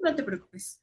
No te preocupes.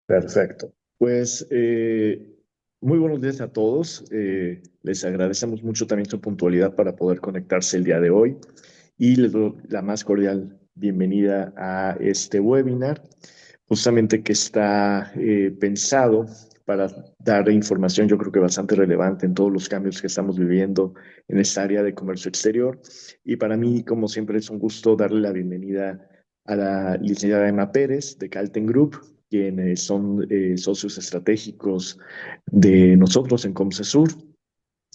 Perfecto. Pues muy buenos días a todos. Les agradecemos mucho también su puntualidad para poder conectarse el día de hoy y les doy la más cordial bienvenida a este webinar, justamente que está pensado para dar información, yo creo que bastante relevante en todos los cambios que estamos viviendo en esta área de comercio exterior. Y para mí, como siempre, es un gusto darle la bienvenida a la licenciada Emma Pérez de Calten Group, quienes son socios estratégicos de nosotros en Comcesur.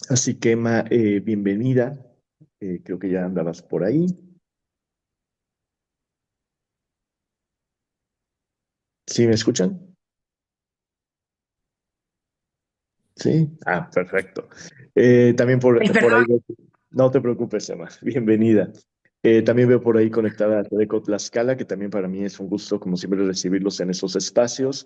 Así que, Emma, bienvenida. Creo que ya andabas por ahí. ¿Sí me escuchan? Sí. Ah, perfecto. También Ay, por ahí, perdón. no te preocupes, Emma, bienvenida. También veo por ahí conectada a Tedeco Tlaxcala, que también para mí es un gusto, como siempre, recibirlos en esos espacios.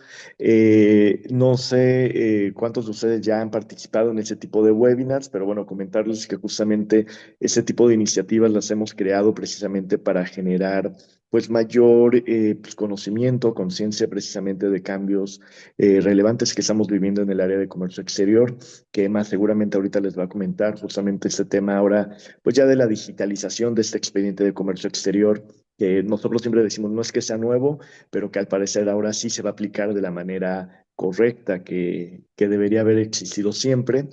No sé cuántos de ustedes ya han participado en ese tipo de webinars, pero bueno, comentarles que justamente ese tipo de iniciativas las hemos creado precisamente para generar pues mayor pues, conocimiento, conciencia precisamente de cambios relevantes que estamos viviendo en el área de comercio exterior, que Emma seguramente ahorita les va a comentar justamente este tema ahora, pues ya de la digitalización de este expediente de comercio exterior, que nosotros siempre decimos no es que sea nuevo, pero que al parecer ahora sí se va a aplicar de la manera correcta que debería haber existido siempre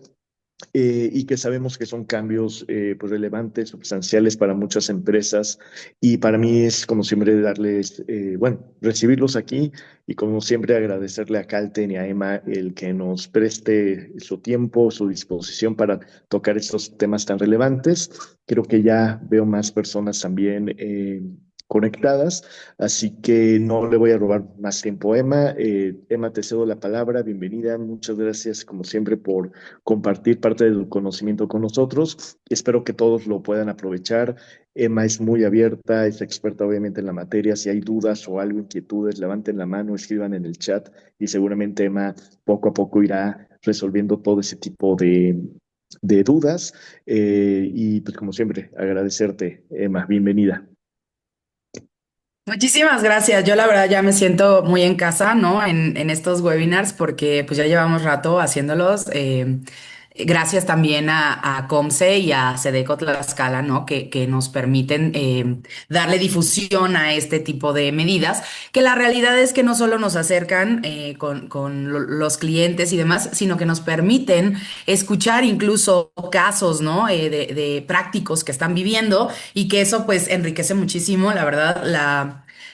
y que sabemos que son cambios pues relevantes, sustanciales para muchas empresas y para mí es como siempre darles, bueno, recibirlos aquí y como siempre agradecerle a Calten y a Emma el que nos preste su tiempo, su disposición para tocar estos temas tan relevantes. Creo que ya veo más personas también conectadas, así que no le voy a robar más tiempo a Emma. Emma, te cedo la palabra, bienvenida, muchas gracias como siempre por compartir parte de tu conocimiento con nosotros. Espero que todos lo puedan aprovechar. Emma es muy abierta, es experta obviamente en la materia. Si hay dudas o algo, inquietudes, levanten la mano, escriban en el chat y seguramente Emma poco a poco irá resolviendo todo ese tipo de dudas. Y pues como siempre, agradecerte, Emma. Bienvenida. Muchísimas gracias. Yo la verdad ya me siento muy en casa, ¿no? En estos webinars porque pues ya llevamos rato haciéndolos. Gracias también a Comce y a Sedeco Tlaxcala, ¿no? Que nos permiten darle difusión a este tipo de medidas, que la realidad es que no solo nos acercan con los clientes y demás, sino que nos permiten escuchar incluso casos, ¿no? De prácticos que están viviendo y que eso pues enriquece muchísimo, la verdad,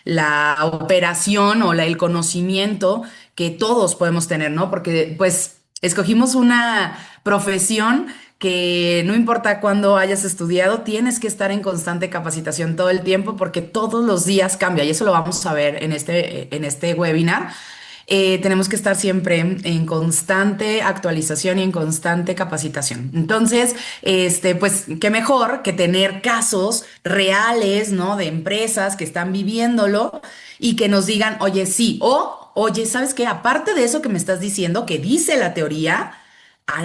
la operación o el conocimiento que todos podemos tener, ¿no? Porque pues escogimos una profesión que no importa cuándo hayas estudiado, tienes que estar en constante capacitación todo el tiempo porque todos los días cambia y eso lo vamos a ver en este webinar. Tenemos que estar siempre en constante actualización y en constante capacitación. Entonces, pues qué mejor que tener casos reales, ¿no? De empresas que están viviéndolo y que nos digan, oye, sí, o, oye, ¿sabes qué? Aparte de eso que me estás diciendo, que dice la teoría,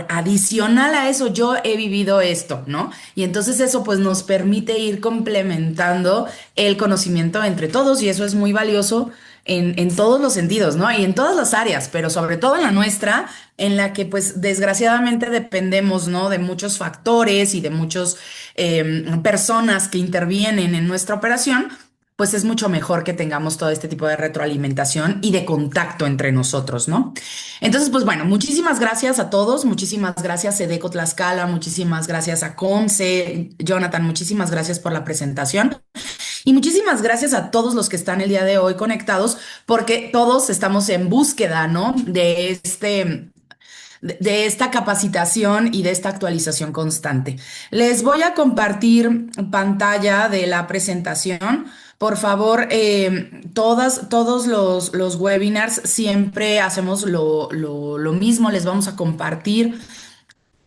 adicional a eso, yo he vivido esto, ¿no? Y entonces eso pues nos permite ir complementando el conocimiento entre todos y eso es muy valioso en todos los sentidos, ¿no? Y en todas las áreas, pero sobre todo en la nuestra, en la que pues desgraciadamente dependemos, ¿no? De muchos factores y de muchas personas que intervienen en nuestra operación, pues es mucho mejor que tengamos todo este tipo de retroalimentación y de contacto entre nosotros, ¿no? Entonces, pues bueno, muchísimas gracias a todos, muchísimas gracias Sedeco Tlaxcala, muchísimas gracias a Conce, Jonathan, muchísimas gracias por la presentación. Y muchísimas gracias a todos los que están el día de hoy conectados, porque todos estamos en búsqueda, ¿no? De esta capacitación y de esta actualización constante. Les voy a compartir pantalla de la presentación. Por favor, todos los webinars siempre hacemos lo mismo. Les vamos a compartir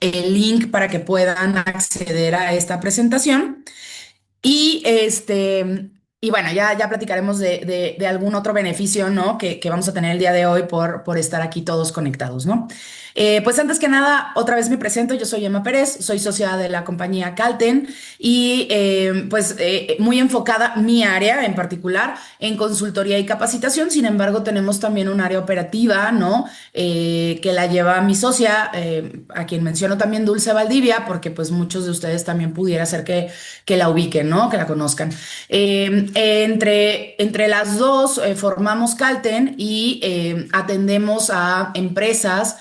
el link para que puedan acceder a esta presentación. Y y bueno, ya platicaremos de algún otro beneficio, ¿no? Que vamos a tener el día de hoy por estar aquí todos conectados, ¿no? Pues antes que nada, otra vez me presento, yo soy Emma Pérez, soy socia de la compañía Calten y muy enfocada mi área en particular en consultoría y capacitación, sin embargo tenemos también un área operativa, ¿no? Que la lleva mi socia, a quien menciono también Dulce Valdivia, porque pues muchos de ustedes también pudiera ser que la ubiquen, ¿no? Que la conozcan. Entre las dos formamos Calten y atendemos a empresas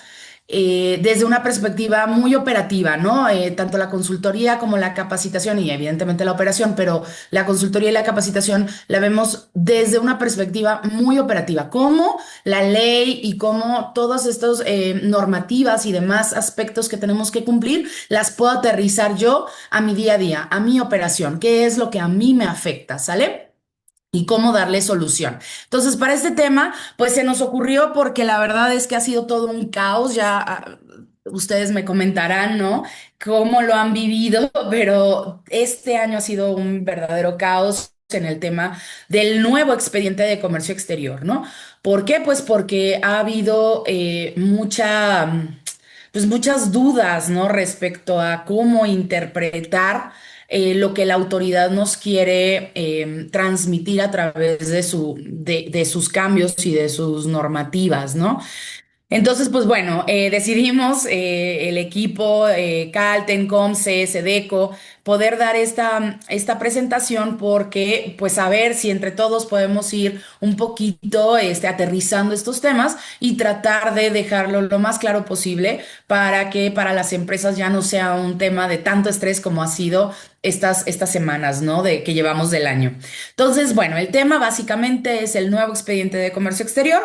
desde una perspectiva muy operativa, ¿no? Tanto la consultoría como la capacitación y evidentemente la operación, pero la consultoría y la capacitación la vemos desde una perspectiva muy operativa, cómo la ley y cómo todas estas normativas y demás aspectos que tenemos que cumplir las puedo aterrizar yo a mi día a día, a mi operación, qué es lo que a mí me afecta, ¿sale? Y cómo darle solución. Entonces, para este tema, pues se nos ocurrió porque la verdad es que ha sido todo un caos, ya ustedes me comentarán, ¿no? Cómo lo han vivido, pero este año ha sido un verdadero caos en el tema del nuevo expediente de comercio exterior, ¿no? ¿Por qué? Pues porque ha habido pues muchas dudas, ¿no? Respecto a cómo interpretar lo que la autoridad nos quiere transmitir a través de sus cambios y de sus normativas, ¿no? Entonces, pues bueno, decidimos el equipo Calten, Comce, Sedeco, poder dar esta presentación porque, pues, a ver si entre todos podemos ir un poquito aterrizando estos temas y tratar de dejarlo lo más claro posible para que para las empresas ya no sea un tema de tanto estrés como ha sido estas semanas, ¿no? De que llevamos del año. Entonces, bueno, el tema básicamente es el nuevo expediente de comercio exterior.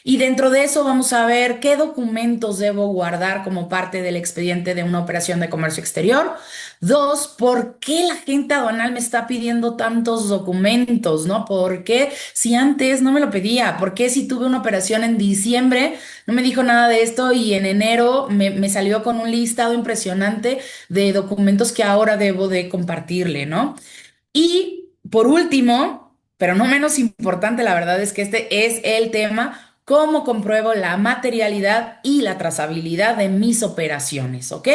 Y dentro de eso vamos a ver qué documentos debo guardar como parte del expediente de una operación de comercio exterior. Dos, ¿por qué la gente aduanal me está pidiendo tantos documentos, ¿no? ¿Por qué si antes no me lo pedía? ¿Por qué si tuve una operación en diciembre no me dijo nada de esto y en enero me salió con un listado impresionante de documentos que ahora debo de compartirle, ¿no? Y por último, pero no menos importante, la verdad es que este es el tema, cómo compruebo la materialidad y la trazabilidad de mis operaciones, ¿ok?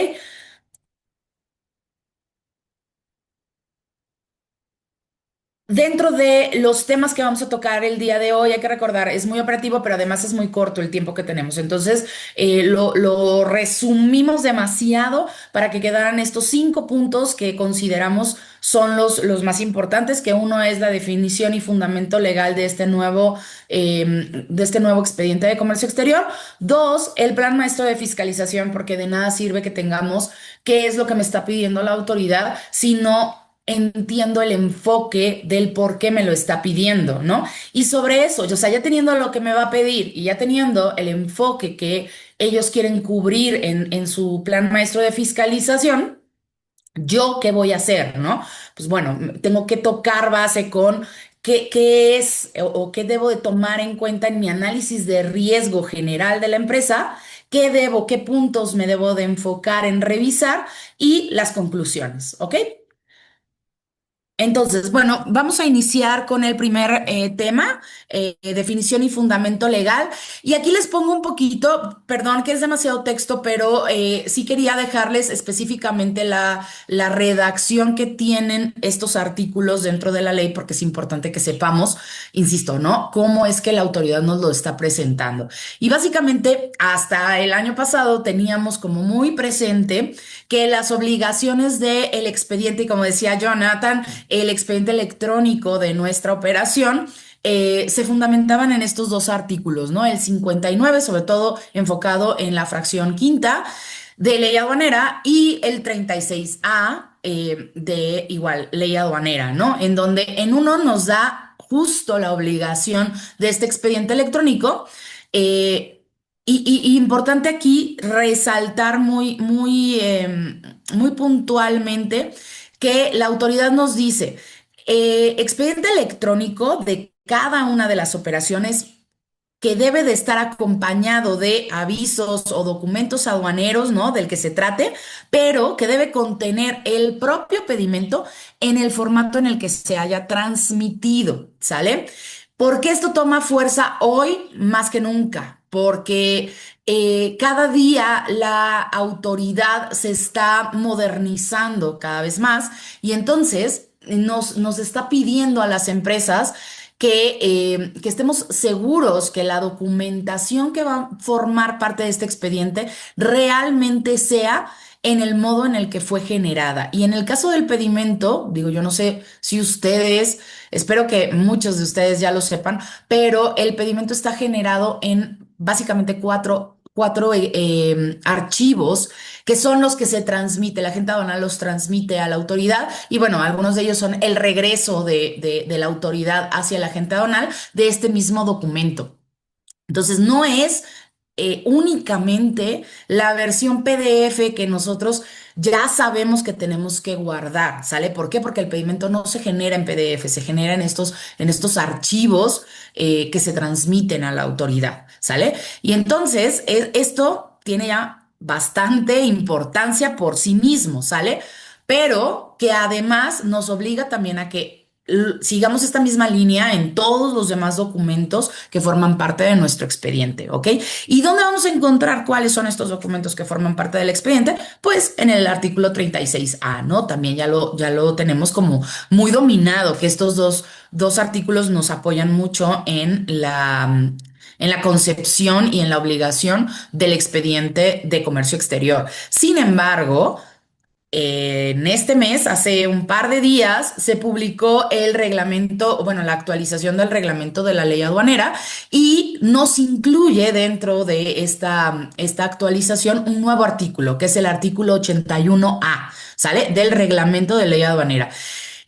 Dentro de los temas que vamos a tocar el día de hoy, hay que recordar, es muy operativo, pero además es muy corto el tiempo que tenemos. Entonces, lo resumimos demasiado para que quedaran estos 5 puntos que consideramos son los más importantes, que uno es la definición y fundamento legal de este nuevo expediente de comercio exterior. Dos, el plan maestro de fiscalización, porque de nada sirve que tengamos qué es lo que me está pidiendo la autoridad, si no entiendo el enfoque del por qué me lo está pidiendo, ¿no? Y sobre eso, o sea, ya teniendo lo que me va a pedir y ya teniendo el enfoque que ellos quieren cubrir en su plan maestro de fiscalización, ¿yo qué voy a hacer, no? Pues bueno, tengo que tocar base con qué es o qué debo de tomar en cuenta en mi análisis de riesgo general de la empresa, qué puntos me debo de enfocar en revisar y las conclusiones, ¿ok? Entonces, bueno, vamos a iniciar con el primer tema, definición y fundamento legal. Y aquí les pongo un poquito, perdón que es demasiado texto, pero sí quería dejarles específicamente la redacción que tienen estos artículos dentro de la ley, porque es importante que sepamos, insisto, ¿no? Cómo es que la autoridad nos lo está presentando. Y básicamente, hasta el año pasado teníamos como muy presente que las obligaciones del expediente, y como decía Jonathan, el expediente electrónico de nuestra operación, se fundamentaban en estos dos artículos, ¿no? El 59, sobre todo enfocado en la fracción quinta de ley aduanera, y el 36A de igual ley aduanera, ¿no? En donde en uno nos da justo la obligación de este expediente electrónico. Y importante aquí resaltar muy puntualmente que la autoridad nos dice, expediente electrónico de cada una de las operaciones que debe de estar acompañado de avisos o documentos aduaneros, ¿no? Del que se trate, pero que debe contener el propio pedimento en el formato en el que se haya transmitido, ¿sale? Porque esto toma fuerza hoy más que nunca, porque cada día la autoridad se está modernizando cada vez más y entonces nos está pidiendo a las empresas que estemos seguros que la documentación que va a formar parte de este expediente realmente sea en el modo en el que fue generada. Y en el caso del pedimento, digo, yo no sé si ustedes, espero que muchos de ustedes ya lo sepan, pero el pedimento está generado en básicamente cuatro archivos que son los que se transmite, la gente aduanal los transmite a la autoridad y bueno, algunos de ellos son el regreso de la autoridad hacia la gente aduanal de este mismo documento. Entonces, no es únicamente la versión PDF que nosotros ya sabemos que tenemos que guardar, ¿sale? ¿Por qué? Porque el pedimento no se genera en PDF, se genera en estos archivos que se transmiten a la autoridad, ¿sale? Y entonces, esto tiene ya bastante importancia por sí mismo, ¿sale? Pero que además nos obliga también a que sigamos esta misma línea en todos los demás documentos que forman parte de nuestro expediente, ¿ok? ¿Y dónde vamos a encontrar cuáles son estos documentos que forman parte del expediente? Pues en el artículo 36A, ¿no? También ya lo tenemos como muy dominado, que estos dos artículos nos apoyan mucho en la concepción y en la obligación del expediente de comercio exterior. Sin embargo, en este mes, hace un par de días, se publicó el reglamento, bueno, la actualización del reglamento de la ley aduanera y nos incluye dentro de esta actualización un nuevo artículo, que es el artículo 81A, ¿sale? Del reglamento de ley aduanera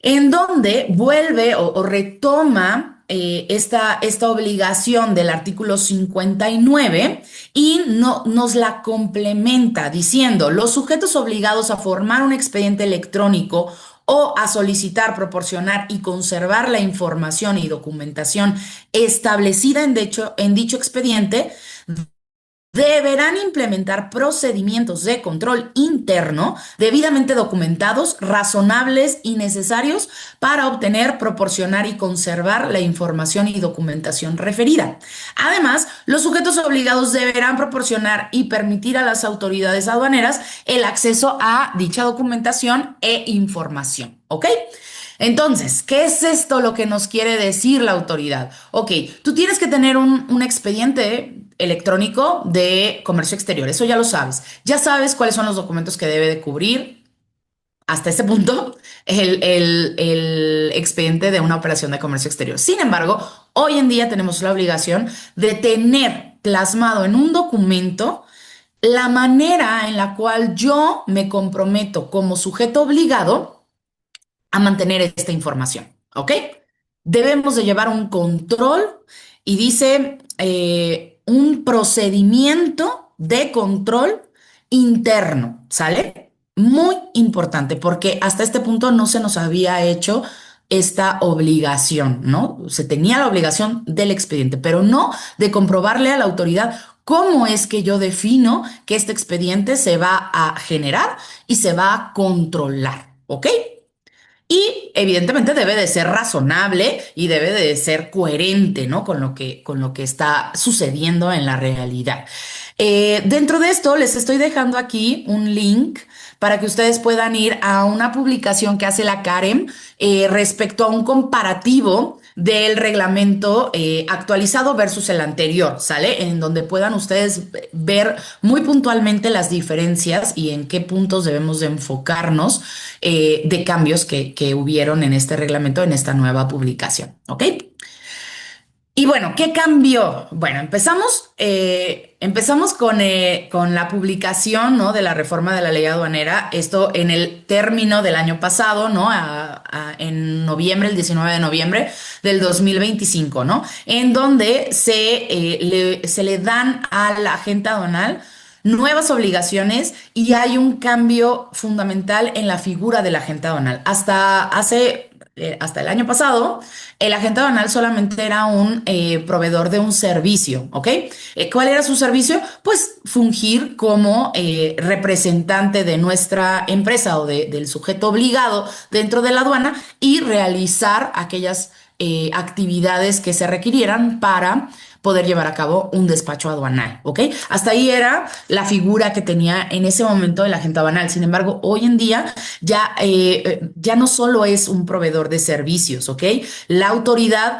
en donde vuelve o retoma esta obligación del artículo 59 y nos la complementa diciendo, los sujetos obligados a formar un expediente electrónico o a solicitar, proporcionar y conservar la información y documentación establecida en dicho expediente deberán implementar procedimientos de control interno debidamente documentados, razonables y necesarios para obtener, proporcionar y conservar la información y documentación referida. Además, los sujetos obligados deberán proporcionar y permitir a las autoridades aduaneras el acceso a dicha documentación e información. ¿Ok? Entonces, ¿qué es esto lo que nos quiere decir la autoridad? Ok, tú tienes que tener un expediente electrónico de comercio exterior, eso ya lo sabes. Ya sabes cuáles son los documentos que debe de cubrir hasta ese punto el expediente de una operación de comercio exterior. Sin embargo, hoy en día tenemos la obligación de tener plasmado en un documento la manera en la cual yo me comprometo como sujeto obligado a mantener esta información, ¿ok? Debemos de llevar un control y dice un procedimiento de control interno, ¿sale? Muy importante porque hasta este punto no se nos había hecho esta obligación, ¿no? Se tenía la obligación del expediente, pero no de comprobarle a la autoridad cómo es que yo defino que este expediente se va a generar y se va a controlar, ¿ok? Y evidentemente debe de ser razonable y debe de ser coherente, ¿no? Con lo que está sucediendo en la realidad. Dentro de esto, les estoy dejando aquí un link para que ustedes puedan ir a una publicación que hace la Karen respecto a un comparativo del reglamento actualizado versus el anterior, ¿sale? En donde puedan ustedes ver muy puntualmente las diferencias y en qué puntos debemos de enfocarnos de cambios que hubieron en este reglamento, en esta nueva publicación, ¿ok? Y bueno, ¿qué cambió? Bueno, empezamos con la publicación, ¿no? De la reforma de la ley aduanera, esto en el término del año pasado, ¿no? En noviembre, el 19 de noviembre del 2025, ¿no? En donde se le dan a la agente aduanal nuevas obligaciones y hay un cambio fundamental en la figura del agente aduanal. Hasta el año pasado, el agente aduanal solamente era un proveedor de un servicio, ¿ok? ¿Cuál era su servicio? Pues fungir como representante de nuestra empresa o del sujeto obligado dentro de la aduana y realizar aquellas actividades que se requirieran para poder llevar a cabo un despacho aduanal, ¿ok? Hasta ahí era la figura que tenía en ese momento el agente aduanal. Sin embargo, hoy en día ya no solo es un proveedor de servicios, ¿ok? La autoridad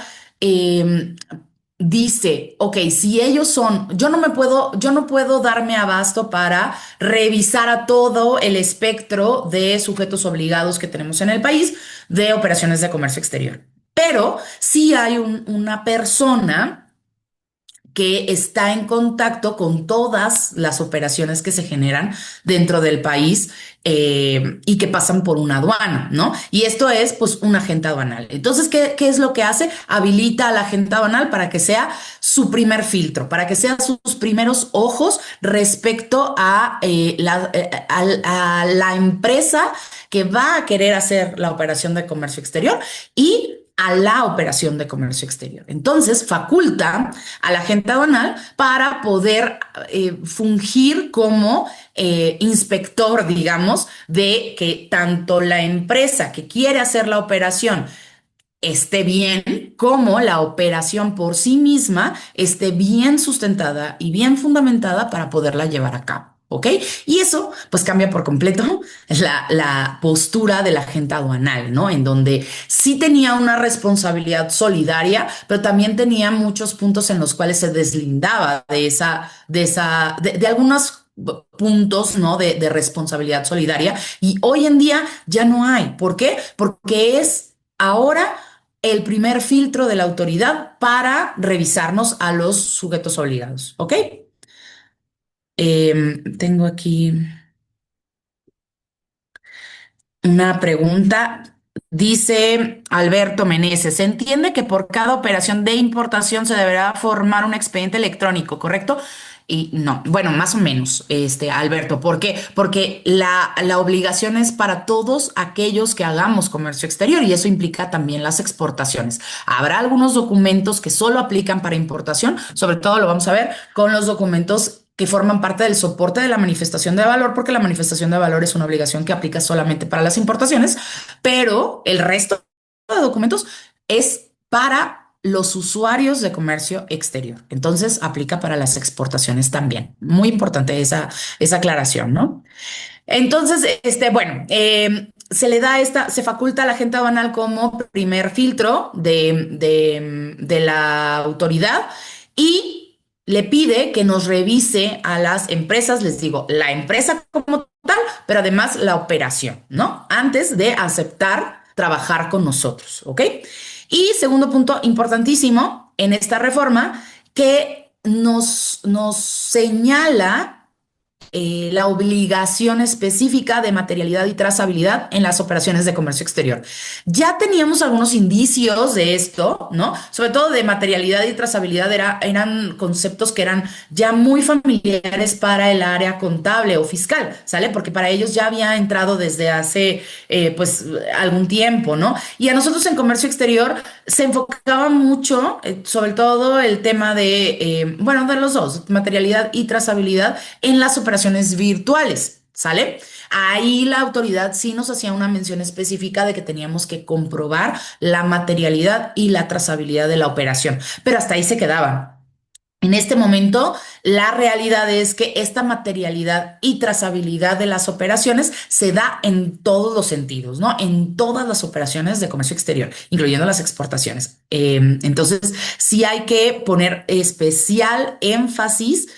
dice, ok, si ellos son, yo no puedo darme abasto para revisar a todo el espectro de sujetos obligados que tenemos en el país de operaciones de comercio exterior. Pero sí hay una persona que está en contacto con todas las operaciones que se generan dentro del país y que pasan por una aduana, ¿no? Y esto es, pues, un agente aduanal. Entonces, ¿qué es lo que hace? Habilita al agente aduanal para que sea su primer filtro, para que sean sus primeros ojos respecto a la empresa que va a querer hacer la operación de comercio exterior y a la operación de comercio exterior. Entonces, faculta al agente aduanal para poder fungir como inspector, digamos, de que tanto la empresa que quiere hacer la operación esté bien, como la operación por sí misma esté bien sustentada y bien fundamentada para poderla llevar a cabo. ¿Ok? Y eso pues cambia por completo la postura del agente aduanal, ¿no? En donde sí tenía una responsabilidad solidaria, pero también tenía muchos puntos en los cuales se deslindaba de algunos puntos, ¿no? De responsabilidad solidaria. Y hoy en día ya no hay. ¿Por qué? Porque es ahora el primer filtro de la autoridad para revisarnos a los sujetos obligados. ¿Ok? Tengo aquí una pregunta. Dice Alberto Meneses, se entiende que por cada operación de importación se deberá formar un expediente electrónico, ¿correcto? Y no, bueno, más o menos, Alberto. ¿Por qué? Porque la obligación es para todos aquellos que hagamos comercio exterior y eso implica también las exportaciones. Habrá algunos documentos que solo aplican para importación, sobre todo lo vamos a ver con los documentos que forman parte del soporte de la manifestación de valor, porque la manifestación de valor es una obligación que aplica solamente para las importaciones, pero el resto de documentos es para los usuarios de comercio exterior. Entonces, aplica para las exportaciones también. Muy importante esa aclaración, ¿no? Entonces, bueno, se faculta a la agente aduanal como primer filtro de la autoridad y le pide que nos revise a las empresas, les digo, la empresa como tal, pero además la operación, ¿no? Antes de aceptar trabajar con nosotros, ¿ok? Y segundo punto importantísimo en esta reforma, que nos señala la obligación específica de materialidad y trazabilidad en las operaciones de comercio exterior. Ya teníamos algunos indicios de esto, ¿no? Sobre todo de materialidad y trazabilidad eran conceptos que eran ya muy familiares para el área contable o fiscal, ¿sale? Porque para ellos ya había entrado desde hace, pues, algún tiempo, ¿no? Y a nosotros en comercio exterior se enfocaba mucho, sobre todo el tema bueno, de los dos, materialidad y trazabilidad en las operaciones virtuales, ¿sale? Ahí la autoridad sí nos hacía una mención específica de que teníamos que comprobar la materialidad y la trazabilidad de la operación, pero hasta ahí se quedaba. En este momento, la realidad es que esta materialidad y trazabilidad de las operaciones se da en todos los sentidos, ¿no? En todas las operaciones de comercio exterior, incluyendo las exportaciones. Entonces, sí hay que poner especial énfasis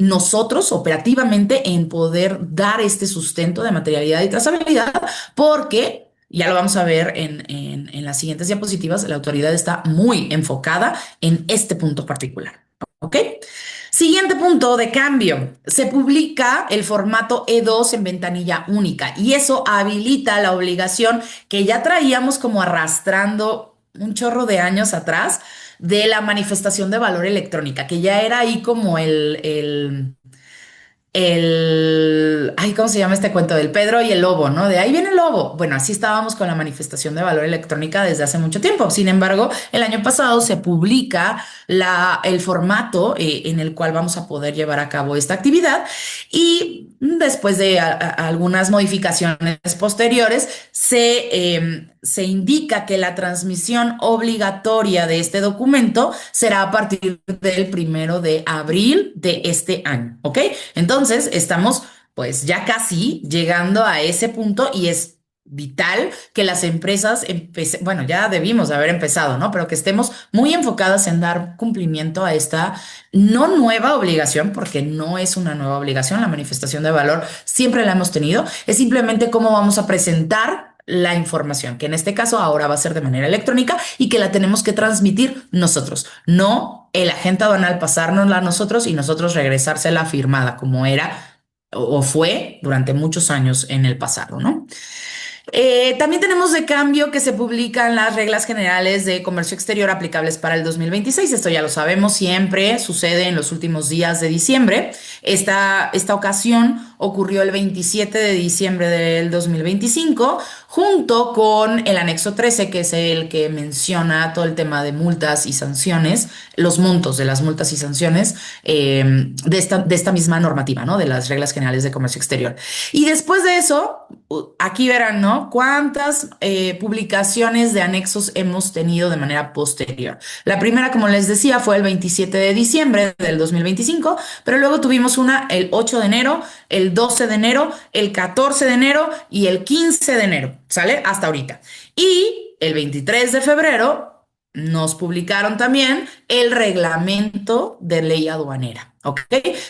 nosotros operativamente en poder dar este sustento de materialidad y trazabilidad, porque ya lo vamos a ver en las siguientes diapositivas, la autoridad está muy enfocada en este punto particular. ¿Ok? Siguiente punto de cambio. Se publica el formato E2 en ventanilla única y eso habilita la obligación que ya traíamos como arrastrando un chorro de años atrás de la manifestación de valor electrónica, que ya era ahí como ay, ¿cómo se llama este cuento? Del Pedro y el lobo, ¿no? De ahí viene el lobo. Bueno, así estábamos con la manifestación de valor electrónica desde hace mucho tiempo. Sin embargo, el año pasado se publica el formato en el cual vamos a poder llevar a cabo esta actividad y después de algunas modificaciones posteriores, se indica que la transmisión obligatoria de este documento será a partir del 1 de abril de este año, ¿ok? Entonces, estamos pues ya casi llegando a ese punto y es vital que las empresas bueno, ya debimos haber empezado, ¿no? Pero que estemos muy enfocadas en dar cumplimiento a esta no nueva obligación, porque no es una nueva obligación, la manifestación de valor siempre la hemos tenido, es simplemente cómo vamos a presentar la información, que en este caso ahora va a ser de manera electrónica y que la tenemos que transmitir nosotros, no el agente aduanal pasárnosla a nosotros y nosotros regresársela firmada como era o fue durante muchos años en el pasado, ¿no? También tenemos de cambio que se publican las reglas generales de comercio exterior aplicables para el 2026. Esto ya lo sabemos, siempre sucede en los últimos días de diciembre. Esta ocasión ocurrió el 27 de diciembre del 2025, junto con el anexo 13, que es el que menciona todo el tema de multas y sanciones, los montos de las multas y sanciones de esta misma normativa, ¿no? De las reglas generales de comercio exterior. Y después de eso, aquí verán, ¿no? Cuántas publicaciones de anexos hemos tenido de manera posterior. La primera, como les decía, fue el 27 de diciembre del 2025, pero luego tuvimos una el 8 de enero, el 12 de enero, el 14 de enero y el 15 de enero, ¿sale? Hasta ahorita. Y el 23 de febrero nos publicaron también el reglamento de ley aduanera, ¿ok?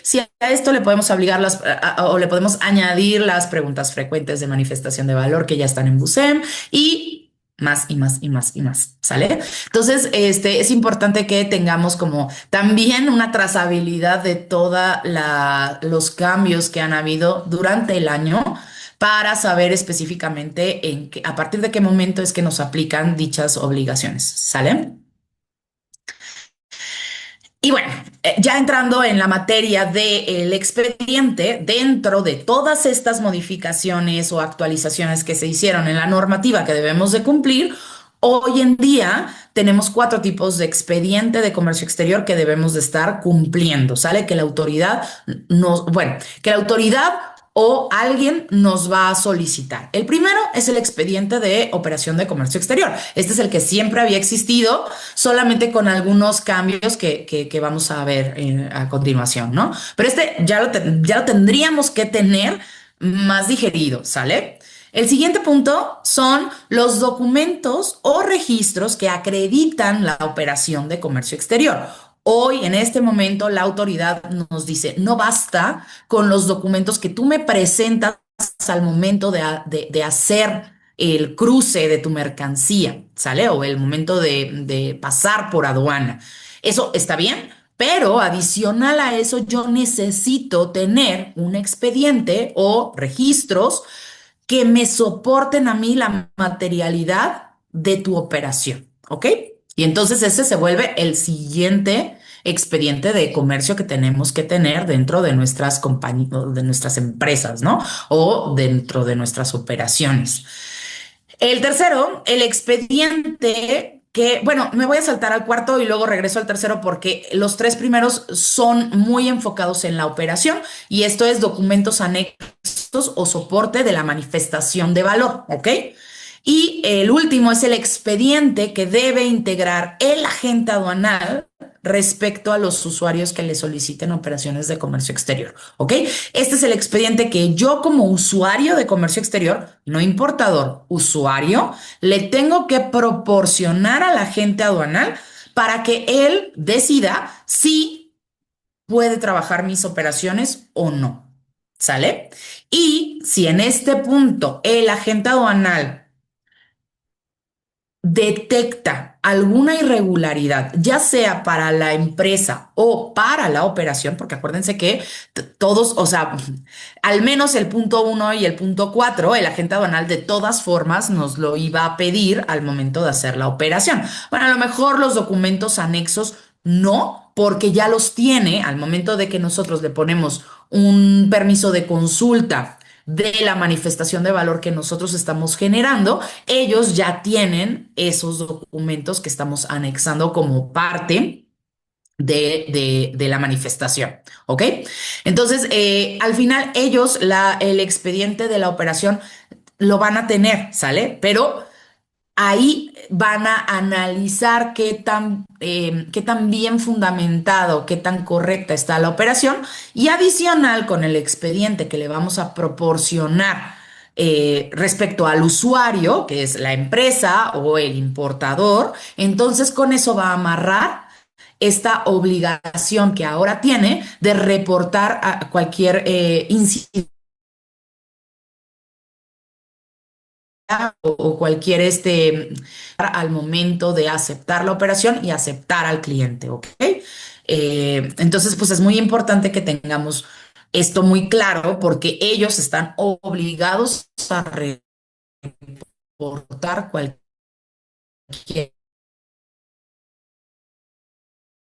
Si a esto le podemos o le podemos añadir las preguntas frecuentes de manifestación de valor que ya están en BUSEM y más y más y más y más, ¿sale? Entonces, es importante que tengamos como también una trazabilidad de todos los cambios que han habido durante el año para saber específicamente a partir de qué momento es que nos aplican dichas obligaciones, ¿sale? Y bueno, ya entrando en la materia del expediente, dentro de todas estas modificaciones o actualizaciones que se hicieron en la normativa que debemos de cumplir, hoy en día tenemos 4 tipos de expediente de comercio exterior que debemos de estar cumpliendo, ¿sale? Que la autoridad o alguien nos va a solicitar. El primero es el expediente de operación de comercio exterior. Este es el que siempre había existido, solamente con algunos cambios que vamos a ver a continuación, ¿no? Pero ya lo tendríamos que tener más digerido, ¿sale? El siguiente punto son los documentos o registros que acreditan la operación de comercio exterior. Hoy, en este momento, la autoridad nos dice, no basta con los documentos que tú me presentas al momento de hacer el cruce de tu mercancía, ¿sale? O el momento de pasar por aduana. Eso está bien, Pero adicional a eso, yo necesito tener un expediente o registros que me soporten a mí la materialidad de tu operación, ¿ok? Y entonces ese se vuelve el siguiente expediente de comercio que tenemos que tener dentro de nuestras compañías, de nuestras empresas, ¿no? O dentro de nuestras operaciones. El tercero, el expediente que, bueno, me voy a saltar al cuarto y luego regreso al tercero porque los tres primeros son muy enfocados en la operación y esto es documentos anexos o soporte de la manifestación de valor, ¿ok? Y el último es el expediente que debe integrar el agente aduanal respecto a los usuarios que le soliciten operaciones de comercio exterior, ¿ok? Este es el expediente que yo como usuario de comercio exterior, no importador, usuario, le tengo que proporcionar al agente aduanal para que él decida si puede trabajar mis operaciones o no. ¿Sale? Y si en este punto el agente aduanal detecta alguna irregularidad, ya sea para la empresa o para la operación, porque acuérdense que todos, o sea, al menos el punto uno y el punto cuatro, el agente aduanal de todas formas nos lo iba a pedir al momento de hacer la operación. Bueno, a lo mejor los documentos anexos no, porque ya los tiene al momento de que nosotros le ponemos un permiso de consulta de la manifestación de valor que nosotros estamos generando, ellos ya tienen esos documentos que estamos anexando como parte de la manifestación, ¿ok? Entonces, al final ellos el expediente de la operación lo van a tener, ¿sale? Pero ahí van a analizar qué tan bien fundamentado, qué tan correcta está la operación y adicional con el expediente que le vamos a proporcionar respecto al usuario, que es la empresa o el importador, entonces con eso va a amarrar esta obligación que ahora tiene de reportar a cualquier incidente o cualquier al momento de aceptar la operación y aceptar al cliente, ¿ok? Entonces, pues es muy importante que tengamos esto muy claro porque ellos están obligados a reportar cualquier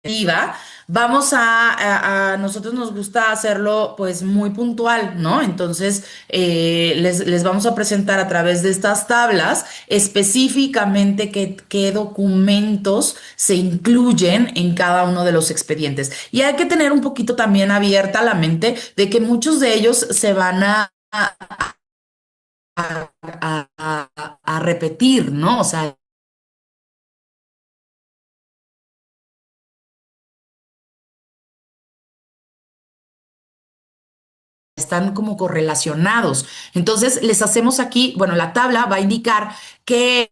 activa, vamos a nosotros nos gusta hacerlo pues muy puntual, ¿no? Entonces les vamos a presentar a través de estas tablas específicamente qué documentos se incluyen en cada uno de los expedientes. Y hay que tener un poquito también abierta la mente de que muchos de ellos se van a repetir, ¿no? O sea, están como correlacionados. Entonces, les hacemos aquí, bueno, la tabla va a indicar que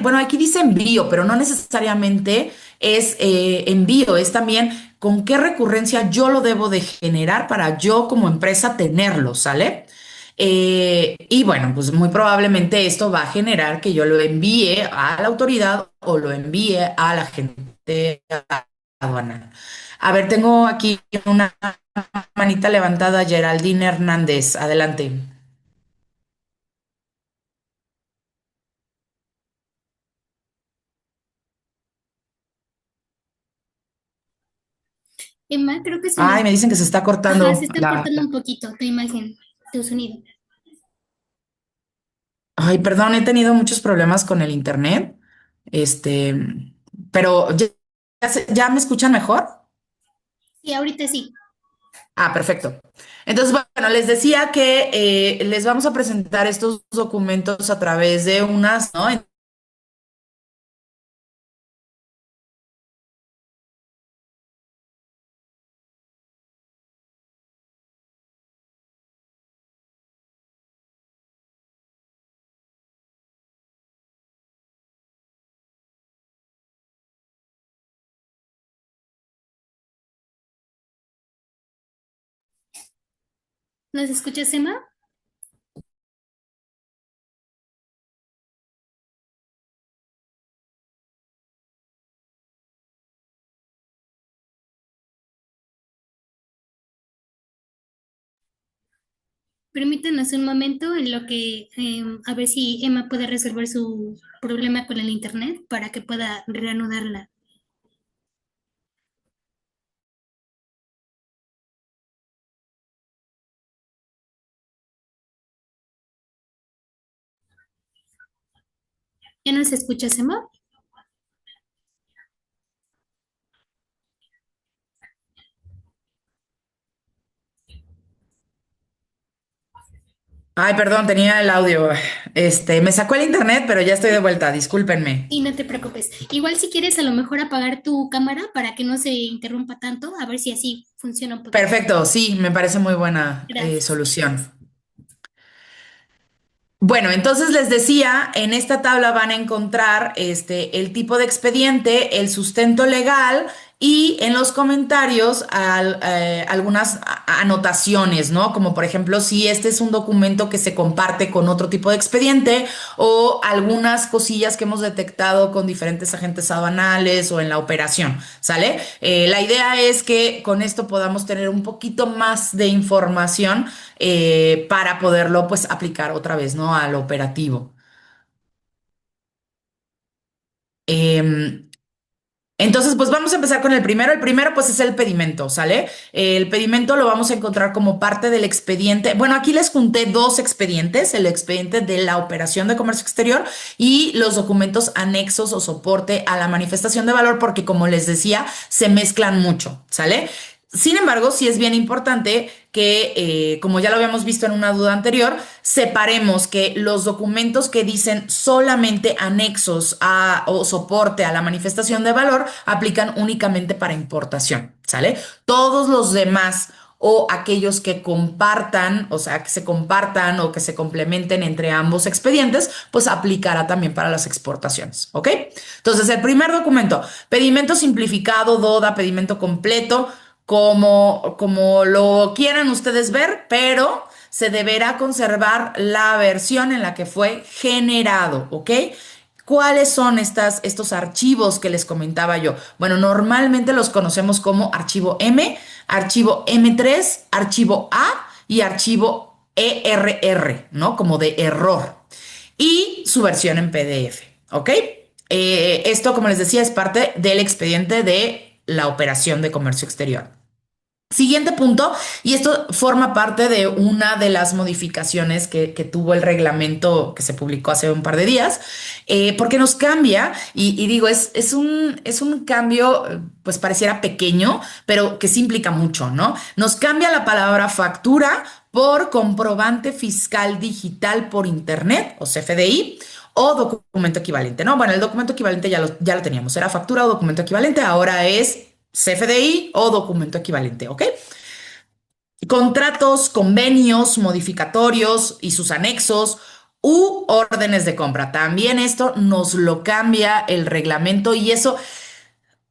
bueno, aquí dice envío, pero no necesariamente es envío, es también con qué recurrencia yo lo debo de generar para yo como empresa tenerlo, ¿sale? Y bueno, pues muy probablemente esto va a generar que yo lo envíe a la autoridad o lo envíe a la gente aduanal. A ver, tengo aquí una manita levantada, Geraldine Hernández, adelante. Emma, creo que Ay, me dicen que se está ajá, se cortando está cortando un poquito tu imagen, tu sonido. Ay, perdón, he tenido muchos problemas con el internet. Este, pero ¿ya me escuchan mejor? Sí, ahorita sí. Ah, perfecto. Entonces, bueno, les decía que les vamos a presentar estos documentos a través de unas, ¿no? ¿Nos escuchas, Emma? Permítanos un momento en lo que a ver si Emma puede resolver su problema con el internet para que pueda reanudarla. ¿Ya nos escuchas, Emma? Ay, perdón, tenía el audio. Me sacó el internet, pero ya estoy de vuelta. Discúlpenme. Y no te preocupes. Igual si quieres a lo mejor apagar tu cámara para que no se interrumpa tanto, a ver si así funciona un poquito. Perfecto, sí, me parece muy buena Gracias. solución. Bueno, entonces les decía, en esta tabla van a encontrar el tipo de expediente, el sustento legal y en los comentarios algunas anotaciones, ¿no? Como por ejemplo, si este es un documento que se comparte con otro tipo de expediente o algunas cosillas que hemos detectado con diferentes agentes aduanales o en la operación, ¿sale? La idea es que con esto podamos tener un poquito más de información para poderlo pues aplicar otra vez, ¿no? Al operativo. Em, entonces, pues vamos a empezar con el primero. El primero, pues es el pedimento, ¿sale? El pedimento lo vamos a encontrar como parte del expediente. Bueno, aquí les junté dos expedientes, el expediente de la operación de comercio exterior y los documentos anexos o soporte a la manifestación de valor, porque como les decía, se mezclan mucho, ¿sale? Sin embargo, sí es bien importante que, como ya lo habíamos visto en una duda anterior, separemos que los documentos que dicen solamente anexos a, o soporte a la manifestación de valor aplican únicamente para importación, ¿sale? Todos los demás o aquellos que compartan, o sea, que se compartan o que se complementen entre ambos expedientes, pues aplicará también para las exportaciones, ¿ok? Entonces, el primer documento, pedimento simplificado, DODA, pedimento completo, como lo quieran ustedes ver, pero se deberá conservar la versión en la que fue generado, ¿ok? ¿Cuáles son estos archivos que les comentaba yo? Bueno, normalmente los conocemos como archivo M, archivo M3, archivo A y archivo ERR, ¿no? Como de error. Y su versión en PDF, ¿ok? Esto, como les decía, es parte del expediente de la operación de comercio exterior. Siguiente punto, y esto forma parte de una de las modificaciones que tuvo el reglamento que se publicó hace un par de días, porque nos cambia, y digo, es un cambio, pues pareciera pequeño, pero que sí implica mucho, ¿no? Nos cambia la palabra factura por comprobante fiscal digital por internet, o CFDI, o documento equivalente, ¿no? Bueno, el documento equivalente ya lo teníamos, era factura o documento equivalente, ahora es CFDI o documento equivalente, ¿ok? Contratos, convenios, modificatorios y sus anexos u órdenes de compra. También esto nos lo cambia el reglamento y eso,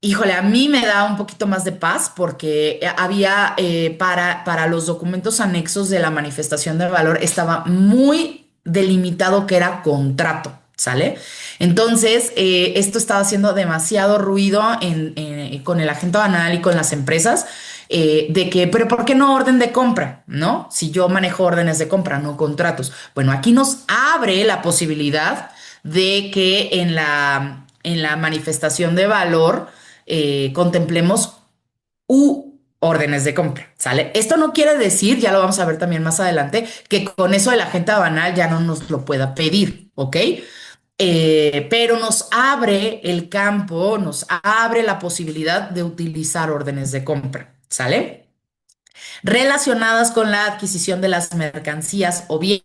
híjole, a mí me da un poquito más de paz porque había para los documentos anexos de la manifestación de valor estaba muy delimitado que era contrato. ¿Sale? Entonces, esto estaba haciendo demasiado ruido con el agente banal y con las empresas de que, pero ¿por qué no orden de compra? ¿No? Si yo manejo órdenes de compra, no contratos. Bueno, aquí nos abre la posibilidad de que en la manifestación de valor contemplemos órdenes de compra, ¿sale? Esto no quiere decir, ya lo vamos a ver también más adelante, que con eso el agente banal ya no nos lo pueda pedir, ¿ok? Pero nos abre el campo, nos abre la posibilidad de utilizar órdenes de compra, ¿sale? Relacionadas con la adquisición de las mercancías o bien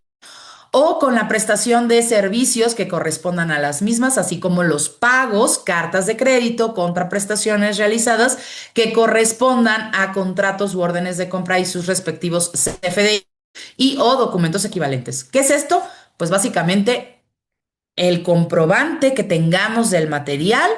o con la prestación de servicios que correspondan a las mismas, así como los pagos, cartas de crédito, contraprestaciones realizadas que correspondan a contratos u órdenes de compra y sus respectivos CFDI y o documentos equivalentes. ¿Qué es esto? Pues básicamente el comprobante que tengamos del material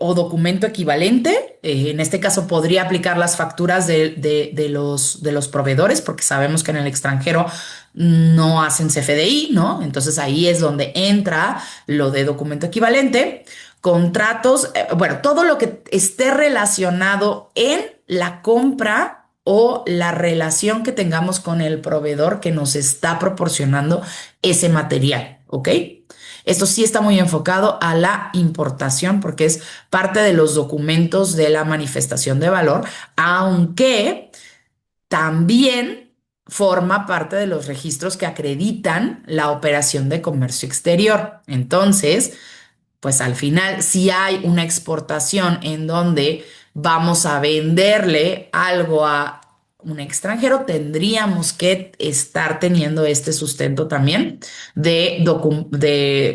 o documento equivalente. En este caso podría aplicar las facturas de los proveedores, porque sabemos que en el extranjero no hacen CFDI, ¿no? Entonces ahí es donde entra lo de documento equivalente. Contratos, bueno, todo lo que esté relacionado en la compra o la relación que tengamos con el proveedor que nos está proporcionando ese material, ¿ok? Esto sí está muy enfocado a la importación porque es parte de los documentos de la manifestación de valor, aunque también forma parte de los registros que acreditan la operación de comercio exterior. Entonces, pues al final, si hay una exportación en donde vamos a venderle algo a un extranjero, tendríamos que estar teniendo este sustento también de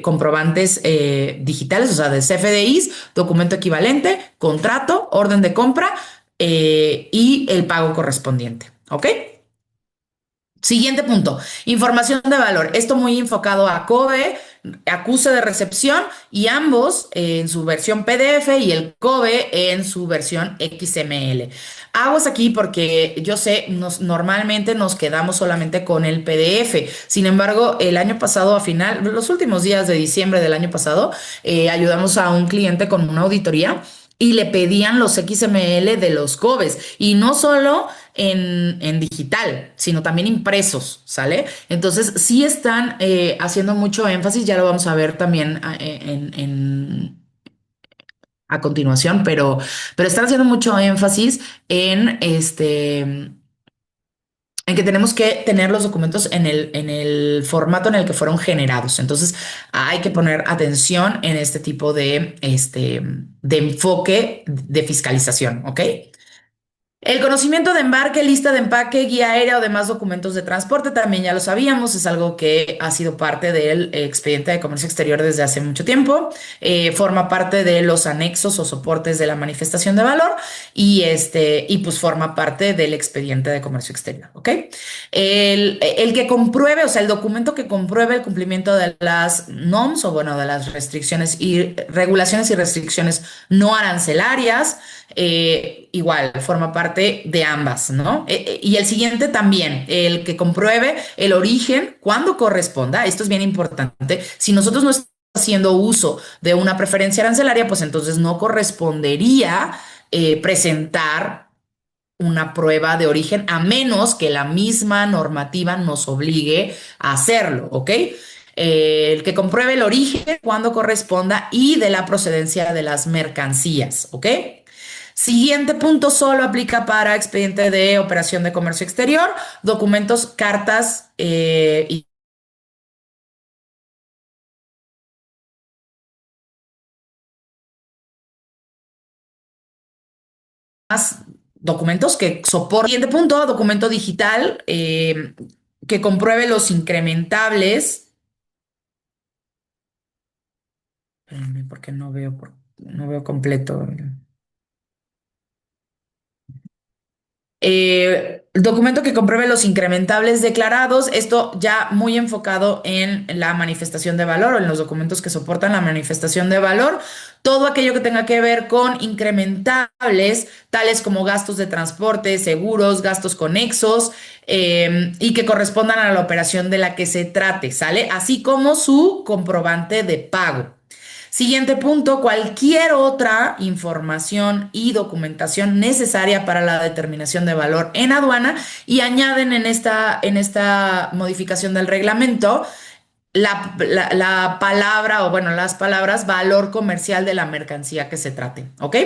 comprobantes digitales, o sea, de CFDIs, documento equivalente, contrato, orden de compra y el pago correspondiente. ¿Ok? Siguiente punto, información de valor. Esto muy enfocado a COBE, acuse de recepción y ambos en su versión PDF y el COBE en su versión XML. Aguas aquí porque yo sé, normalmente nos quedamos solamente con el PDF. Sin embargo, el año pasado, a final, los últimos días de diciembre del año pasado, ayudamos a un cliente con una auditoría y le pedían los XML de los COBES y no solo en digital, sino también impresos, ¿sale? Entonces sí están haciendo mucho énfasis, ya lo vamos a ver también a continuación, pero están haciendo mucho énfasis en en que tenemos que tener los documentos en el formato en el que fueron generados. Entonces, hay que poner atención en este tipo de enfoque de fiscalización, ¿ok? El conocimiento de embarque, lista de empaque, guía aérea o demás documentos de transporte, también ya lo sabíamos, es algo que ha sido parte del expediente de comercio exterior desde hace mucho tiempo, forma parte de los anexos o soportes de la manifestación de valor y pues forma parte del expediente de comercio exterior, ¿ok? El que compruebe, o sea, el documento que compruebe el cumplimiento de las NOMS o bueno, de las restricciones y regulaciones y restricciones no arancelarias, igual forma parte de ambas, ¿no? Y el siguiente también, el que compruebe el origen cuando corresponda. Esto es bien importante. Si nosotros no estamos haciendo uso de una preferencia arancelaria, pues entonces no correspondería presentar una prueba de origen a menos que la misma normativa nos obligue a hacerlo, ¿ok? El que compruebe el origen cuando corresponda y de la procedencia de las mercancías, ¿ok? Siguiente punto solo aplica para expediente de operación de comercio exterior, documentos, cartas y más documentos que soporten. Siguiente punto, documento digital que compruebe los incrementables. Espérenme, porque no veo completo. El documento que compruebe los incrementables declarados, esto ya muy enfocado en la manifestación de valor o en los documentos que soportan la manifestación de valor, todo aquello que tenga que ver con incrementables, tales como gastos de transporte, seguros, gastos conexos y que correspondan a la operación de la que se trate, ¿sale? Así como su comprobante de pago. Siguiente punto, cualquier otra información y documentación necesaria para la determinación de valor en aduana y añaden en esta modificación del reglamento la palabra o bueno, las palabras valor comercial de la mercancía que se trate, ¿ok?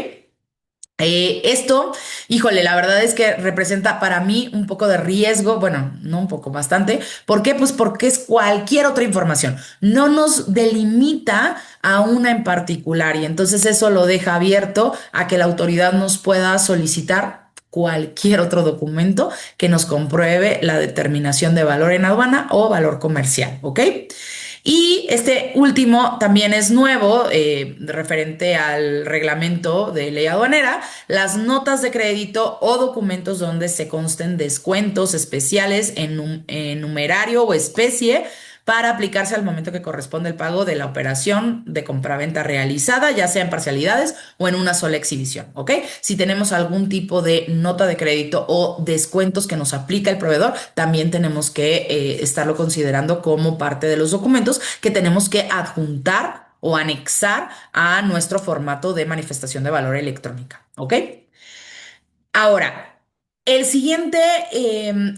Esto, híjole, la verdad es que representa para mí un poco de riesgo, bueno, no un poco, bastante. ¿Por qué? Pues porque es cualquier otra información. No nos delimita a una en particular y entonces eso lo deja abierto a que la autoridad nos pueda solicitar cualquier otro documento que nos compruebe la determinación de valor en aduana o valor comercial, ¿ok? Y este último también es nuevo, referente al reglamento de ley aduanera, las notas de crédito o documentos donde se consten descuentos especiales en numerario o especie para aplicarse al momento que corresponde el pago de la operación de compraventa realizada, ya sea en parcialidades o en una sola exhibición, ¿ok? Si tenemos algún tipo de nota de crédito o descuentos que nos aplica el proveedor, también tenemos que estarlo considerando como parte de los documentos que tenemos que adjuntar o anexar a nuestro formato de manifestación de valor electrónica, ¿ok? Ahora, el siguiente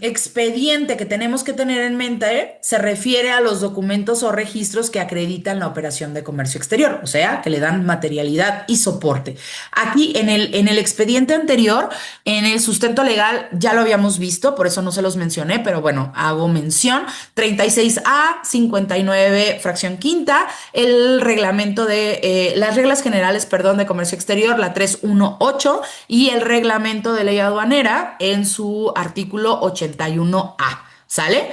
expediente que tenemos que tener en mente se refiere a los documentos o registros que acreditan la operación de comercio exterior, o sea, que le dan materialidad y soporte. Aquí en el expediente anterior, en el sustento legal, ya lo habíamos visto, por eso no se los mencioné, pero bueno, hago mención. 36A, 59, fracción quinta, el reglamento de las reglas generales, perdón, de comercio exterior, la 318, y el reglamento de ley aduanera en su artículo 81A, ¿sale?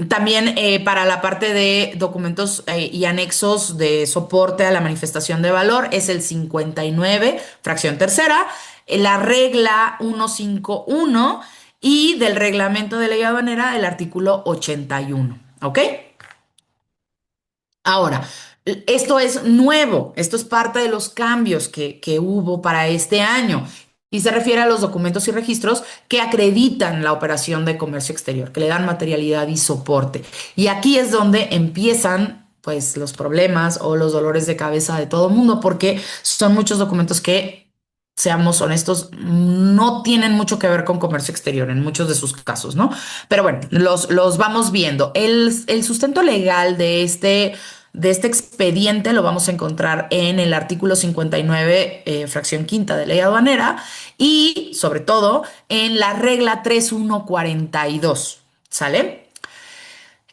También para la parte de documentos y anexos de soporte a la manifestación de valor es el 59, fracción tercera, la regla 151 y del reglamento de ley aduanera el artículo 81, ¿ok? Ahora, esto es nuevo, esto es parte de los cambios que hubo para este año y se refiere a los documentos y registros que acreditan la operación de comercio exterior, que le dan materialidad y soporte. Y aquí es donde empiezan, pues, los problemas o los dolores de cabeza de todo el mundo, porque son muchos documentos que, seamos honestos, no tienen mucho que ver con comercio exterior en muchos de sus casos, ¿no? Pero bueno, los vamos viendo. El sustento legal de este expediente lo vamos a encontrar en el artículo 59, fracción quinta de ley aduanera y sobre todo en la regla 3142, ¿sale?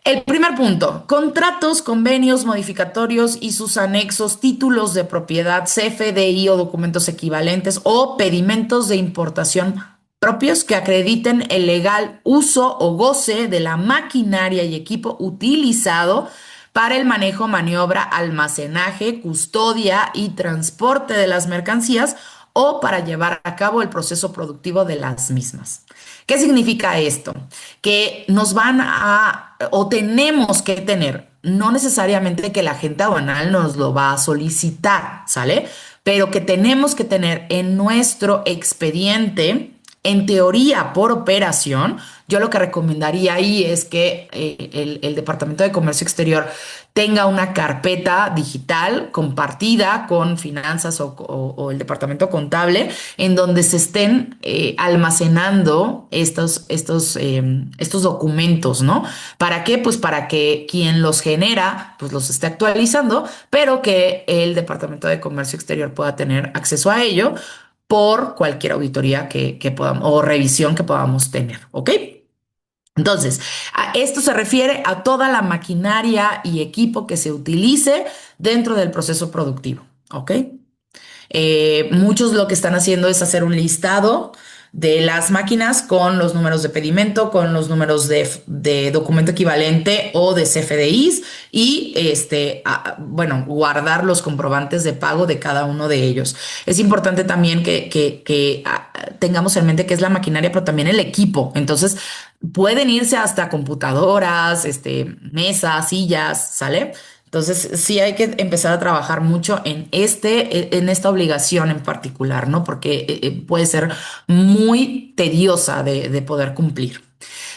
El primer punto, contratos, convenios, modificatorios y sus anexos, títulos de propiedad, CFDI o documentos equivalentes o pedimentos de importación propios que acrediten el legal uso o goce de la maquinaria y equipo utilizado para el manejo, maniobra, almacenaje, custodia y transporte de las mercancías o para llevar a cabo el proceso productivo de las mismas. ¿Qué significa esto? Que nos van a, o tenemos que tener, no necesariamente que la agente aduanal nos lo va a solicitar, ¿sale? Pero que tenemos que tener en nuestro expediente, en teoría por operación. Yo lo que recomendaría ahí es que el Departamento de Comercio Exterior tenga una carpeta digital compartida con finanzas o el departamento contable en donde se estén almacenando estos documentos, ¿no? ¿Para qué? Pues para que quien los genera, pues los esté actualizando, pero que el Departamento de Comercio Exterior pueda tener acceso a ello por cualquier auditoría que podamos o revisión que podamos tener, ¿ok? Entonces, esto se refiere a toda la maquinaria y equipo que se utilice dentro del proceso productivo, ¿ok? Muchos lo que están haciendo es hacer un listado de las máquinas con los números de pedimento, con los números de documento equivalente o de CFDIs y bueno, guardar los comprobantes de pago de cada uno de ellos. Es importante también que tengamos en mente que es la maquinaria, pero también el equipo. Entonces, pueden irse hasta computadoras, mesas, sillas, ¿sale? Entonces, sí hay que empezar a trabajar mucho en esta obligación en particular, ¿no? Porque puede ser muy tediosa de poder cumplir.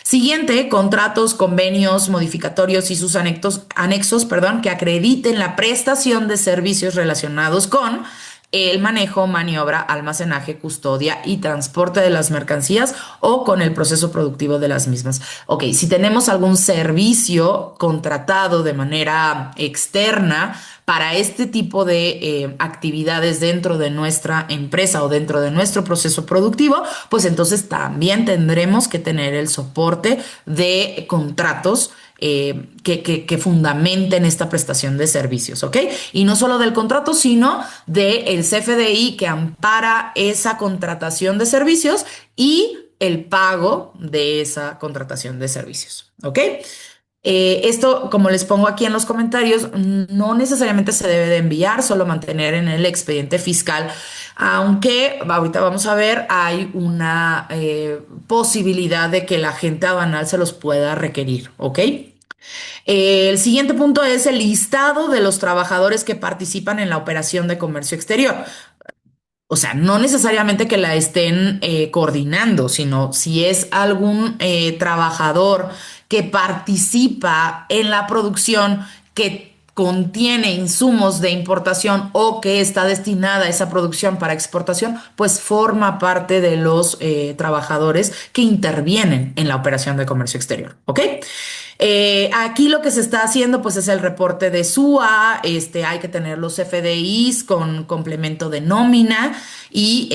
Siguiente, contratos, convenios, modificatorios y sus anexos, perdón, que acrediten la prestación de servicios relacionados con el manejo, maniobra, almacenaje, custodia y transporte de las mercancías o con el proceso productivo de las mismas. Ok, si tenemos algún servicio contratado de manera externa para este tipo de actividades dentro de nuestra empresa o dentro de nuestro proceso productivo, pues entonces también tendremos que tener el soporte de contratos que fundamenten esta prestación de servicios, ¿ok? Y no solo del contrato, sino del CFDI que ampara esa contratación de servicios y el pago de esa contratación de servicios, ¿ok? Esto, como les pongo aquí en los comentarios, no necesariamente se debe de enviar, solo mantener en el expediente fiscal, aunque ahorita vamos a ver, hay una posibilidad de que la agente aduanal se los pueda requerir, ¿ok? El siguiente punto es el listado de los trabajadores que participan en la operación de comercio exterior. O sea, no necesariamente que la estén coordinando, sino si es algún trabajador que participa en la producción que contiene insumos de importación o que está destinada a esa producción para exportación, pues forma parte de los trabajadores que intervienen en la operación de comercio exterior. ¿Ok? Aquí lo que se está haciendo pues es el reporte de SUA, hay que tener los FDIs con complemento de nómina y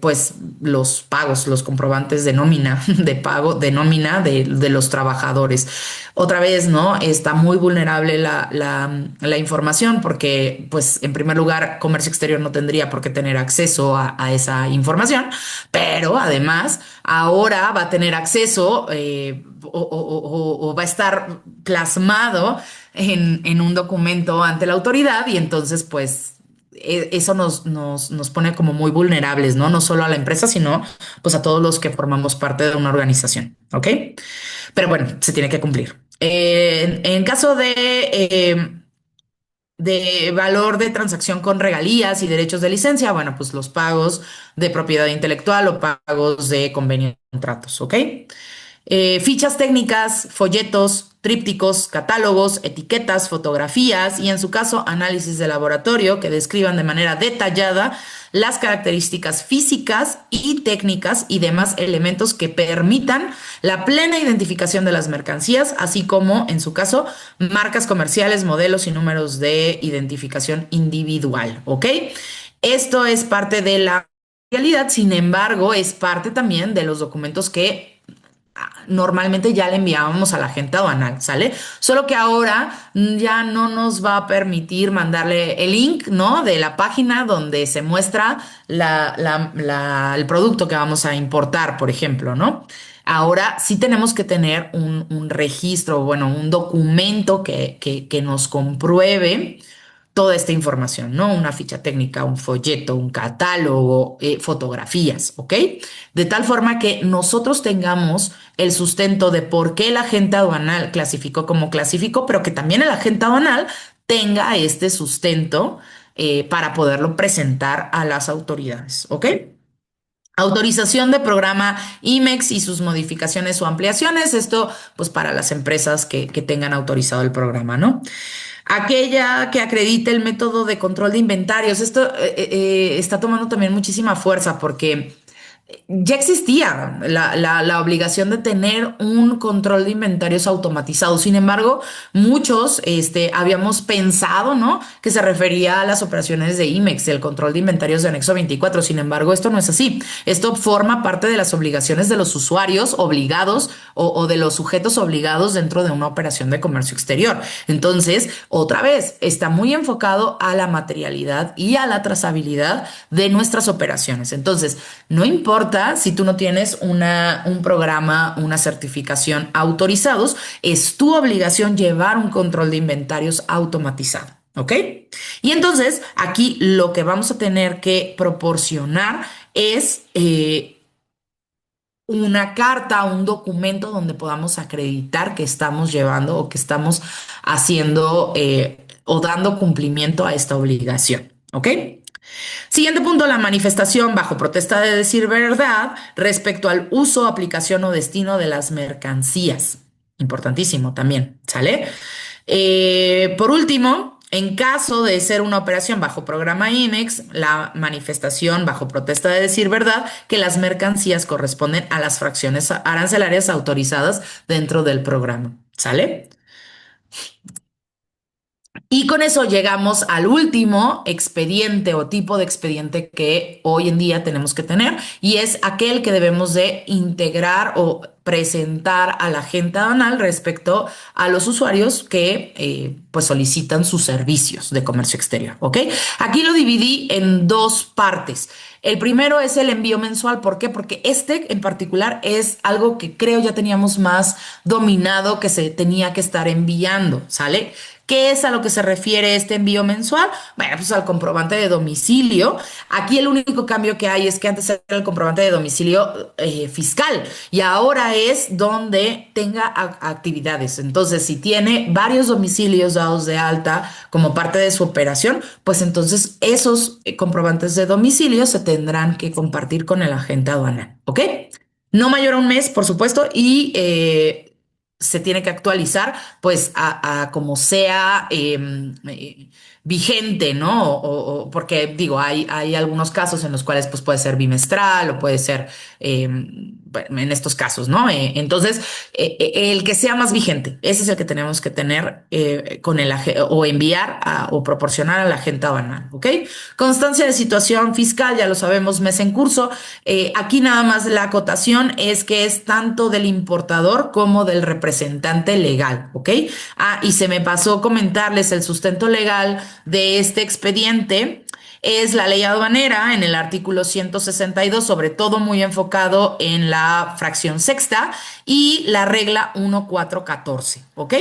pues los pagos, los comprobantes de nómina, de pago, de nómina de los trabajadores. Otra vez, ¿no? Está muy vulnerable la información porque pues en primer lugar Comercio Exterior no tendría por qué tener acceso a esa información, pero además ahora va a tener acceso o va a estar plasmado en un documento ante la autoridad y entonces pues eso nos pone como muy vulnerables, ¿no? No solo a la empresa, sino pues a todos los que formamos parte de una organización, ¿ok? Pero bueno, se tiene que cumplir. En caso de valor de transacción con regalías y derechos de licencia, bueno, pues los pagos de propiedad intelectual o pagos de convenios y contratos, ¿ok? Fichas técnicas, folletos, trípticos, catálogos, etiquetas, fotografías y en su caso análisis de laboratorio que describan de manera detallada las características físicas y técnicas y demás elementos que permitan la plena identificación de las mercancías, así como, en su caso, marcas comerciales, modelos y números de identificación individual, ¿ok? Esto es parte de la realidad, sin embargo, es parte también de los documentos que normalmente ya le enviábamos a la gente aduanal, ¿sale? Solo que ahora ya no nos va a permitir mandarle el link, ¿no? De la página donde se muestra el producto que vamos a importar, por ejemplo, ¿no? Ahora sí tenemos que tener un registro, bueno, un documento que nos compruebe toda esta información, ¿no? Una ficha técnica, un folleto, un catálogo, fotografías, ¿ok? De tal forma que nosotros tengamos el sustento de por qué el agente aduanal clasificó como clasificó, pero que también el agente aduanal tenga este sustento para poderlo presentar a las autoridades, ¿ok? Autorización de programa IMEX y sus modificaciones o ampliaciones, esto pues para las empresas que tengan autorizado el programa, ¿no? Aquella que acredite el método de control de inventarios. Esto está tomando también muchísima fuerza porque ya existía la obligación de tener un control de inventarios automatizado. Sin embargo, muchos habíamos pensado, ¿no? Que se refería a las operaciones de IMEX, el control de inventarios de anexo 24. Sin embargo, esto no es así. Esto forma parte de las obligaciones de los usuarios obligados o de los sujetos obligados dentro de una operación de comercio exterior. Entonces, otra vez, está muy enfocado a la materialidad y a la trazabilidad de nuestras operaciones. Entonces, no importa si tú no tienes un programa, una certificación autorizados, es tu obligación llevar un control de inventarios automatizado. ¿Ok? Y entonces aquí lo que vamos a tener que proporcionar es una carta, un documento donde podamos acreditar que estamos llevando o que estamos haciendo o dando cumplimiento a esta obligación. ¿Ok? Siguiente punto, la manifestación bajo protesta de decir verdad respecto al uso, aplicación o destino de las mercancías. Importantísimo también, ¿sale? Por último, en caso de ser una operación bajo programa IMEX, la manifestación bajo protesta de decir verdad que las mercancías corresponden a las fracciones arancelarias autorizadas dentro del programa, ¿sale? Y con eso llegamos al último expediente o tipo de expediente que hoy en día tenemos que tener y es aquel que debemos de integrar o presentar a la agente aduanal respecto a los usuarios que pues solicitan sus servicios de comercio exterior, ¿ok? Aquí lo dividí en dos partes. El primero es el envío mensual. ¿Por qué? Porque este en particular es algo que creo ya teníamos más dominado que se tenía que estar enviando, ¿sale? ¿Qué es a lo que se refiere este envío mensual? Bueno, pues al comprobante de domicilio. Aquí el único cambio que hay es que antes era el comprobante de domicilio fiscal y ahora es donde tenga actividades. Entonces, si tiene varios domicilios dados de alta como parte de su operación, pues entonces esos comprobantes de domicilio se tendrán que compartir con el agente aduanal, ¿ok? No mayor a un mes, por supuesto, y se tiene que actualizar, pues, a como sea vigente, ¿no? Porque digo, hay algunos casos en los cuales pues puede ser bimestral o puede ser bueno, en estos casos, ¿no? Entonces, el que sea más vigente, ese es el que tenemos que tener con o enviar o proporcionar al agente aduanal, ¿ok? Constancia de situación fiscal, ya lo sabemos, mes en curso. Aquí nada más la acotación es que es tanto del importador como del representante legal, ¿ok? Ah, y se me pasó comentarles el sustento legal de este expediente. Es la ley aduanera en el artículo 162, sobre todo muy enfocado en la fracción sexta y la regla 1414, ¿ok?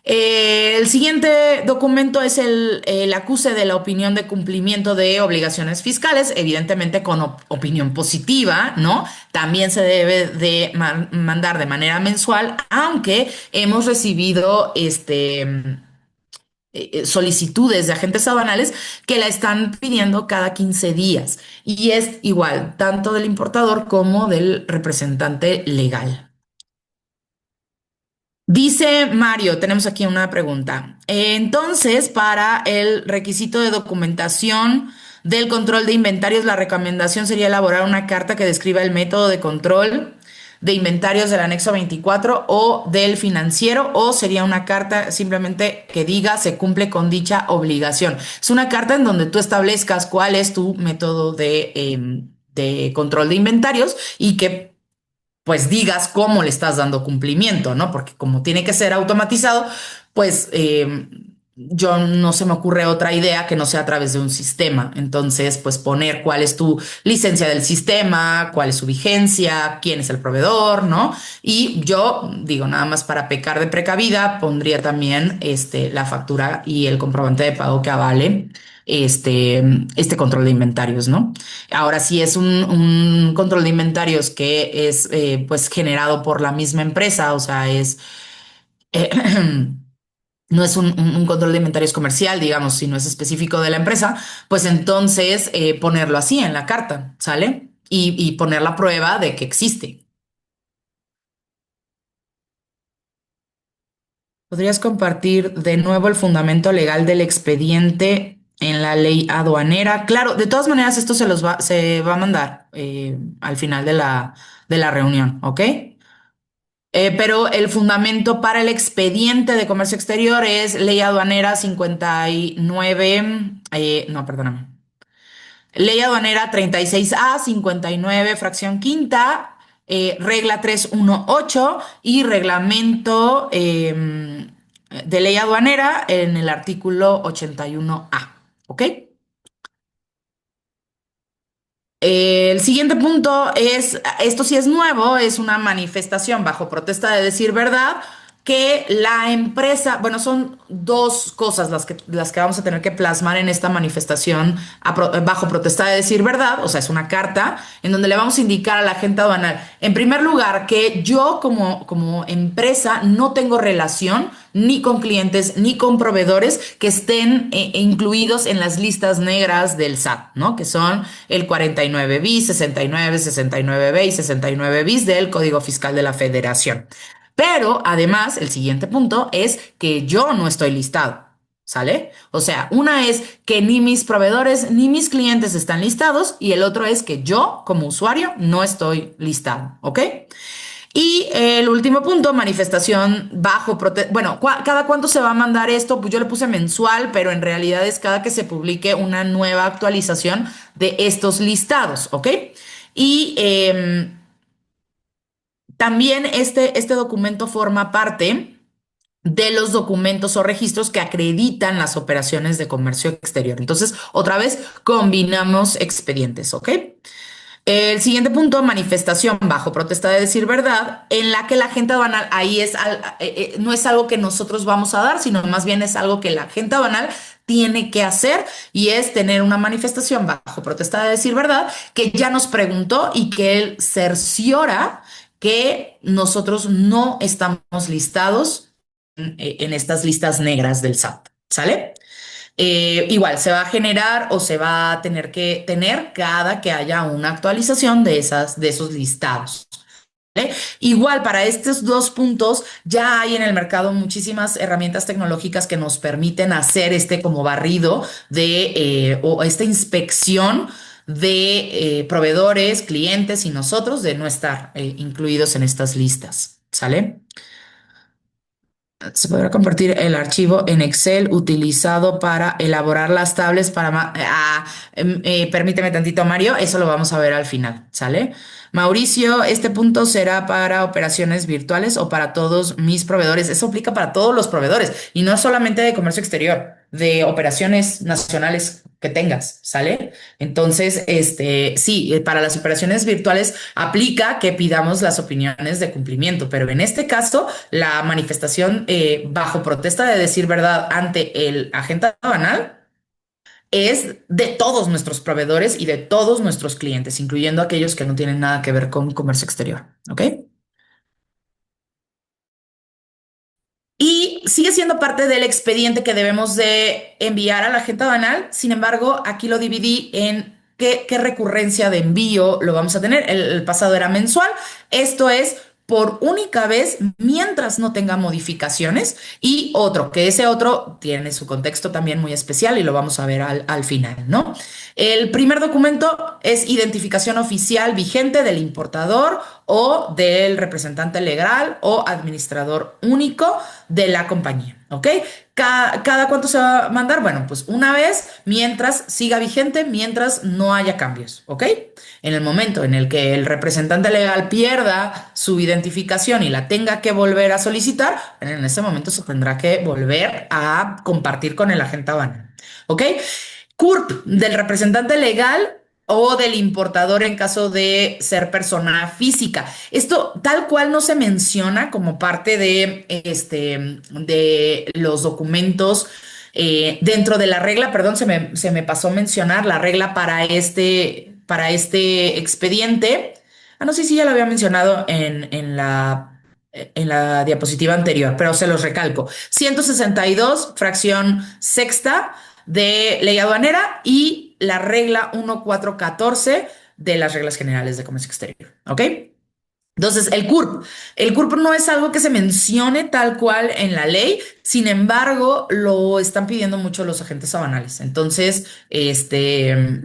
El siguiente documento es el acuse de la opinión de cumplimiento de obligaciones fiscales, evidentemente con opinión positiva, ¿no? También se debe de mandar de manera mensual, aunque hemos recibido solicitudes de agentes aduanales que la están pidiendo cada 15 días y es igual, tanto del importador como del representante legal. Dice Mario, tenemos aquí una pregunta. Entonces, para el requisito de documentación del control de inventarios, la recomendación sería elaborar una carta que describa el método de control de inventarios del anexo 24 o del financiero, o sería una carta simplemente que diga se cumple con dicha obligación. Es una carta en donde tú establezcas cuál es tu método de control de inventarios y que pues digas cómo le estás dando cumplimiento, ¿no? Porque como tiene que ser automatizado, pues yo no se me ocurre otra idea que no sea a través de un sistema. Entonces, pues poner cuál es tu licencia del sistema, cuál es su vigencia, quién es el proveedor, ¿no? Y yo digo, nada más para pecar de precavida, pondría también la factura y el comprobante de pago que avale este control de inventarios, ¿no? Ahora, si es un control de inventarios que es pues generado por la misma empresa, o sea, eh, no es un control de inventarios comercial, digamos, si no es específico de la empresa, pues entonces ponerlo así en la carta, ¿sale? Y poner la prueba de que existe. ¿Podrías compartir de nuevo el fundamento legal del expediente en la ley aduanera? Claro, de todas maneras, esto se va a mandar al final de la reunión, ¿ok? Pero el fundamento para el expediente de comercio exterior es ley aduanera 59, no, perdóname. Ley aduanera 36A, 59, fracción quinta, regla 318 y reglamento de ley aduanera en el artículo 81A. ¿Ok? El siguiente punto es, esto sí es nuevo, es una manifestación bajo protesta de decir verdad, que la empresa, bueno, son dos cosas las que vamos a tener que plasmar en esta manifestación bajo protesta de decir verdad, o sea, es una carta en donde le vamos a indicar a la agente aduanal, en primer lugar, que yo como empresa no tengo relación ni con clientes ni con proveedores que estén incluidos en las listas negras del SAT, ¿no? Que son el 49 bis, 69, 69B y 69 bis del Código Fiscal de la Federación. Pero además, el siguiente punto es que yo no estoy listado. ¿Sale? O sea, una es que ni mis proveedores ni mis clientes están listados y el otro es que yo como usuario no estoy listado, ¿ok? Y el último punto, manifestación bajo protesta. Bueno, ¿cada cuánto se va a mandar esto? Pues yo le puse mensual, pero en realidad es cada que se publique una nueva actualización de estos listados, ¿ok? Y también este documento forma parte de los documentos o registros que acreditan las operaciones de comercio exterior. Entonces, otra vez, combinamos expedientes, ¿ok? El siguiente punto, manifestación bajo protesta de decir verdad, en la que la gente aduanal, ahí no es algo que nosotros vamos a dar, sino más bien es algo que la gente aduanal tiene que hacer y es tener una manifestación bajo protesta de decir verdad que ya nos preguntó y que él cerciora que nosotros no estamos listados en estas listas negras del SAT, ¿sale? Igual se va a generar o se va a tener que tener cada que haya una actualización de esos listados. ¿Vale? Igual para estos dos puntos ya hay en el mercado muchísimas herramientas tecnológicas que nos permiten hacer este como barrido o esta inspección de proveedores, clientes y nosotros de no estar incluidos en estas listas. ¿Sale? Se podrá compartir el archivo en Excel utilizado para elaborar las tablas para... permíteme tantito, Mario, eso lo vamos a ver al final, ¿sale? Mauricio, este punto será para operaciones virtuales o para todos mis proveedores. Eso aplica para todos los proveedores y no solamente de comercio exterior, de operaciones nacionales que tengas, ¿sale? Entonces, sí, para las operaciones virtuales aplica que pidamos las opiniones de cumplimiento, pero en este caso, la manifestación bajo protesta de decir verdad ante el agente aduanal es de todos nuestros proveedores y de todos nuestros clientes, incluyendo aquellos que no tienen nada que ver con comercio exterior, ¿ok? Y sigue siendo parte del expediente que debemos de enviar a la agente aduanal. Sin embargo, aquí lo dividí en qué recurrencia de envío lo vamos a tener. El pasado era mensual. Esto es por única vez mientras no tenga modificaciones. Y otro, que ese otro tiene su contexto también muy especial y lo vamos a ver al final, ¿no? El primer documento es identificación oficial vigente del importador o del representante legal o administrador único de la compañía, ¿ok? ¿Cada cuánto se va a mandar? Bueno, pues una vez mientras siga vigente, mientras no haya cambios, ¿ok? En el momento en el que el representante legal pierda su identificación y la tenga que volver a solicitar, en ese momento se tendrá que volver a compartir con el agente aduanal, ¿ok? CURP del representante legal o del importador en caso de ser persona física. Esto tal cual no se menciona como parte de los documentos dentro de la regla, perdón, se me pasó mencionar la regla para este expediente. Ah, no sé si ya lo había mencionado en la diapositiva anterior, pero se los recalco. 162, fracción sexta de ley aduanera y la regla 1414 de las reglas generales de comercio exterior. ¿Ok? Entonces, el CURP no es algo que se mencione tal cual en la ley, sin embargo, lo están pidiendo mucho los agentes aduanales. Entonces,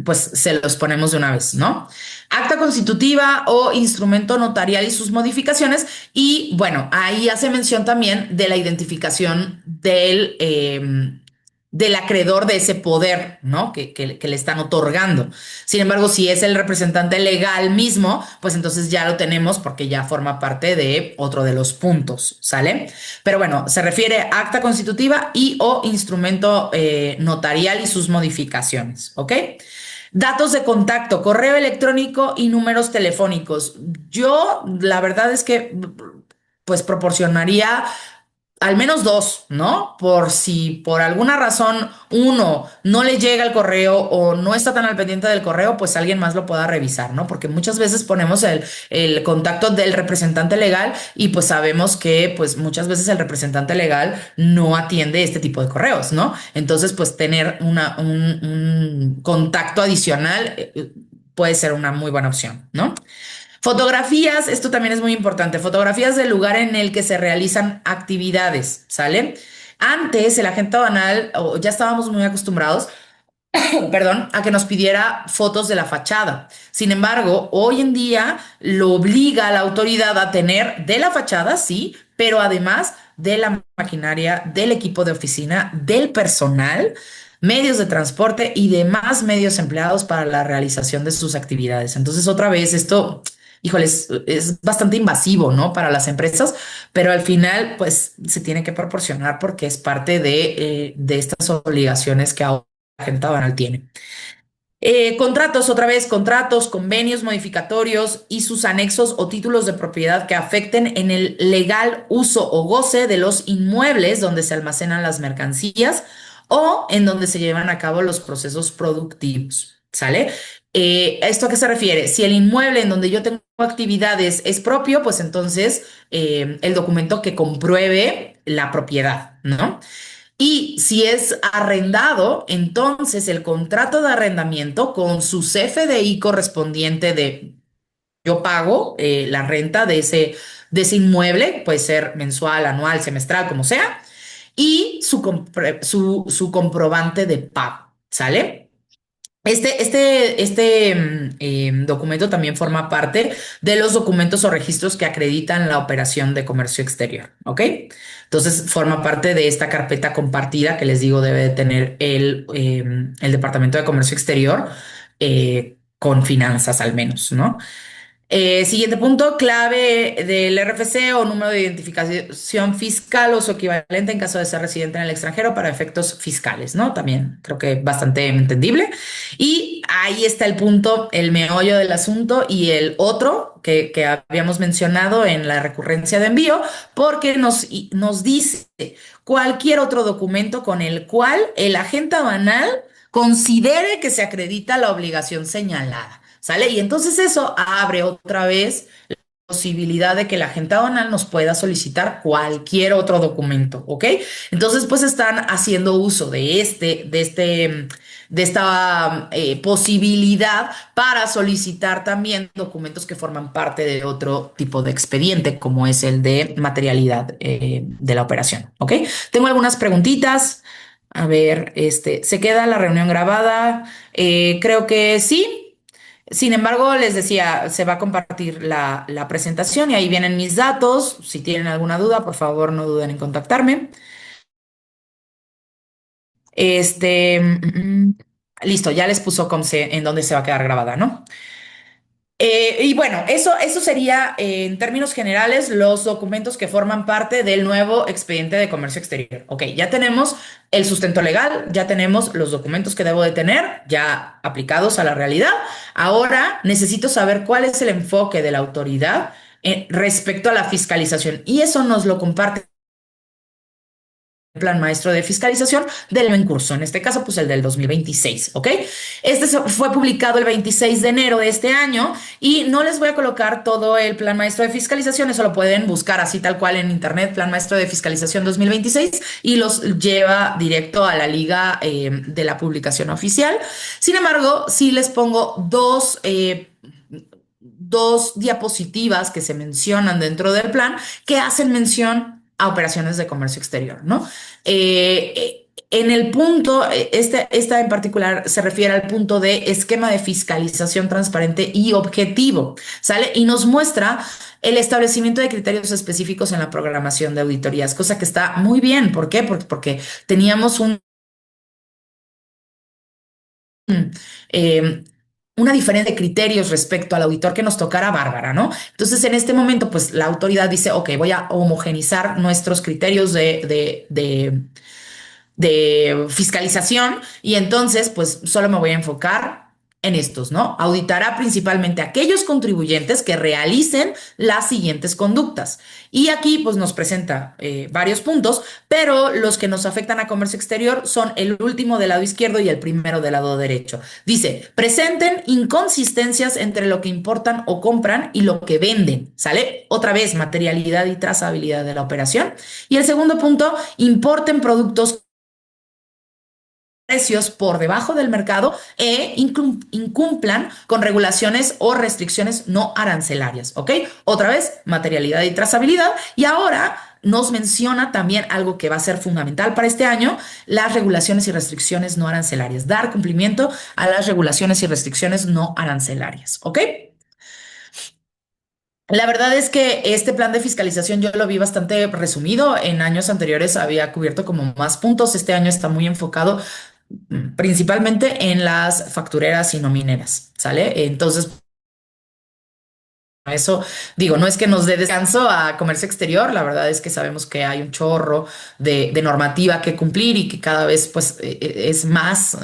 pues se los ponemos de una vez, ¿no? Acta constitutiva o instrumento notarial y sus modificaciones. Y bueno, ahí hace mención también de la identificación del acreedor de ese poder, ¿no? Que le están otorgando. Sin embargo, si es el representante legal mismo, pues entonces ya lo tenemos porque ya forma parte de otro de los puntos, ¿sale? Pero bueno, se refiere a acta constitutiva y o instrumento notarial y sus modificaciones, ¿ok? Datos de contacto, correo electrónico y números telefónicos. Yo, la verdad es que, pues proporcionaría al menos dos, ¿no? Por si por alguna razón uno no le llega el correo o no está tan al pendiente del correo, pues alguien más lo pueda revisar, ¿no? Porque muchas veces ponemos el contacto del representante legal y pues sabemos que pues muchas veces el representante legal no atiende este tipo de correos, ¿no? Entonces pues tener un contacto adicional puede ser una muy buena opción, ¿no? Fotografías, esto también es muy importante, fotografías del lugar en el que se realizan actividades, ¿sale? Antes el agente aduanal, ya estábamos muy acostumbrados, perdón, a que nos pidiera fotos de la fachada. Sin embargo, hoy en día lo obliga a la autoridad a tener de la fachada, sí, pero además de la maquinaria, del equipo de oficina, del personal, medios de transporte y demás medios empleados para la realización de sus actividades. Entonces, otra vez, esto, híjole, es bastante invasivo, ¿no? Para las empresas, pero al final, pues, se tiene que proporcionar porque es parte de estas obligaciones que ahora la gente aduanal tiene. Contratos, otra vez, contratos, convenios modificatorios y sus anexos o títulos de propiedad que afecten en el legal uso o goce de los inmuebles donde se almacenan las mercancías o en donde se llevan a cabo los procesos productivos. ¿Sale? ¿Esto a qué se refiere? Si el inmueble en donde yo tengo actividades es propio, pues entonces el documento que compruebe la propiedad, ¿no? Y si es arrendado, entonces el contrato de arrendamiento con su CFDI correspondiente de yo pago la renta de ese inmueble, puede ser mensual, anual, semestral, como sea, y su comprobante de pago, ¿sale? Documento también forma parte de los documentos o registros que acreditan la operación de comercio exterior, ¿ok? Entonces forma parte de esta carpeta compartida que les digo debe de tener el Departamento de Comercio Exterior con finanzas al menos, ¿no? Siguiente punto, clave del RFC o número de identificación fiscal o su equivalente en caso de ser residente en el extranjero para efectos fiscales, ¿no? También creo que bastante entendible. Y ahí está el punto, el meollo del asunto y el otro que habíamos mencionado en la recurrencia de envío, porque nos dice cualquier otro documento con el cual el agente aduanal considere que se acredita la obligación señalada. ¿Sale? Y entonces eso abre otra vez la posibilidad de que la agente aduanal nos pueda solicitar cualquier otro documento, ¿ok? Entonces, pues están haciendo uso de esta posibilidad para solicitar también documentos que forman parte de otro tipo de expediente, como es el de materialidad de la operación, ¿ok? Tengo algunas preguntitas. A ver, ¿se queda la reunión grabada? Creo que sí. Sin embargo, les decía, se va a compartir la presentación y ahí vienen mis datos. Si tienen alguna duda, por favor, no duden en contactarme. Listo, ya les puso en dónde se va a quedar grabada, ¿no? Y bueno, eso sería en términos generales los documentos que forman parte del nuevo expediente de comercio exterior. Ok, ya tenemos el sustento legal, ya tenemos los documentos que debo de tener ya aplicados a la realidad. Ahora necesito saber cuál es el enfoque de la autoridad respecto a la fiscalización y eso nos lo comparte plan maestro de fiscalización del año en curso, en este caso, pues el del 2026, ¿ok? Fue publicado el 26 de enero de este año y no les voy a colocar todo el plan maestro de fiscalización, eso lo pueden buscar así tal cual en internet, plan maestro de fiscalización 2026 y los lleva directo a la liga de la publicación oficial. Sin embargo, sí les pongo dos diapositivas que se mencionan dentro del plan que hacen mención a operaciones de comercio exterior, ¿no? En el punto, esta en particular se refiere al punto de esquema de fiscalización transparente y objetivo, ¿sale? Y nos muestra el establecimiento de criterios específicos en la programación de auditorías, cosa que está muy bien. ¿Por qué? Porque teníamos eh, una diferencia de criterios respecto al auditor que nos tocara bárbara, ¿no? Entonces, en este momento, pues la autoridad dice, ok, voy a homogenizar nuestros criterios de fiscalización y entonces pues solo me voy a enfocar en estos, ¿no? Auditará principalmente a aquellos contribuyentes que realicen las siguientes conductas. Y aquí pues nos presenta varios puntos, pero los que nos afectan a comercio exterior son el último del lado izquierdo y el primero del lado derecho. Dice, presenten inconsistencias entre lo que importan o compran y lo que venden, ¿sale? Otra vez, materialidad y trazabilidad de la operación. Y el segundo punto, importen productos precios por debajo del mercado e incumplan con regulaciones o restricciones no arancelarias, ¿ok? Otra vez, materialidad y trazabilidad. Y ahora nos menciona también algo que va a ser fundamental para este año, las regulaciones y restricciones no arancelarias. Dar cumplimiento a las regulaciones y restricciones no arancelarias, ¿ok? La verdad es que este plan de fiscalización yo lo vi bastante resumido. En años anteriores había cubierto como más puntos. Este año está muy enfocado principalmente en las factureras y no mineras, ¿sale? Entonces, eso digo, no es que nos dé descanso a comercio exterior, la verdad es que sabemos que hay un chorro de normativa que cumplir y que cada vez pues es más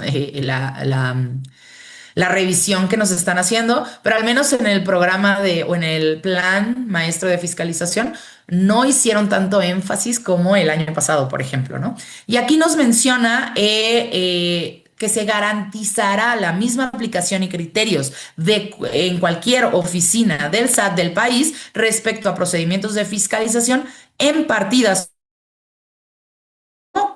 la revisión que nos están haciendo, pero al menos en el programa o en el plan maestro de fiscalización no hicieron tanto énfasis como el año pasado, por ejemplo, ¿no? Y aquí nos menciona que se garantizará la misma aplicación y criterios en cualquier oficina del SAT del país respecto a procedimientos de fiscalización en partidas.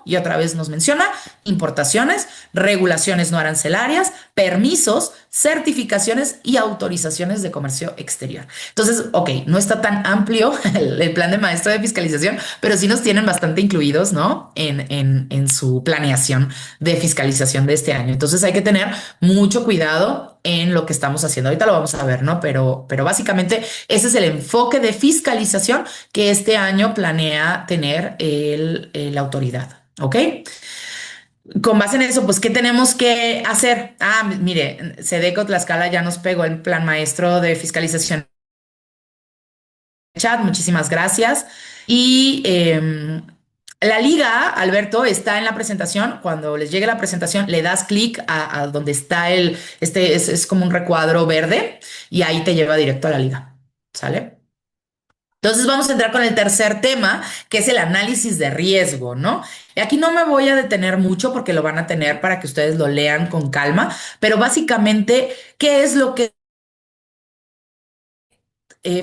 Y otra vez nos menciona importaciones, regulaciones no arancelarias, permisos, certificaciones y autorizaciones de comercio exterior. Entonces, ok, no está tan amplio el plan de maestro de fiscalización, pero sí nos tienen bastante incluidos, ¿no? En su planeación de fiscalización de este año. Entonces hay que tener mucho cuidado en lo que estamos haciendo. Ahorita lo vamos a ver, ¿no? Pero básicamente ese es el enfoque de fiscalización que este año planea tener la autoridad. ¿Ok? Con base en eso, pues, ¿qué tenemos que hacer? Ah, mire, Sedeco Tlaxcala ya nos pegó el plan maestro de fiscalización. Chat, muchísimas gracias. Y la liga, Alberto, está en la presentación. Cuando les llegue la presentación, le das clic a donde está es como un recuadro verde y ahí te lleva directo a la liga. ¿Sale? Entonces vamos a entrar con el tercer tema, que es el análisis de riesgo, ¿no? Y aquí no me voy a detener mucho porque lo van a tener para que ustedes lo lean con calma, pero básicamente, ¿qué es lo que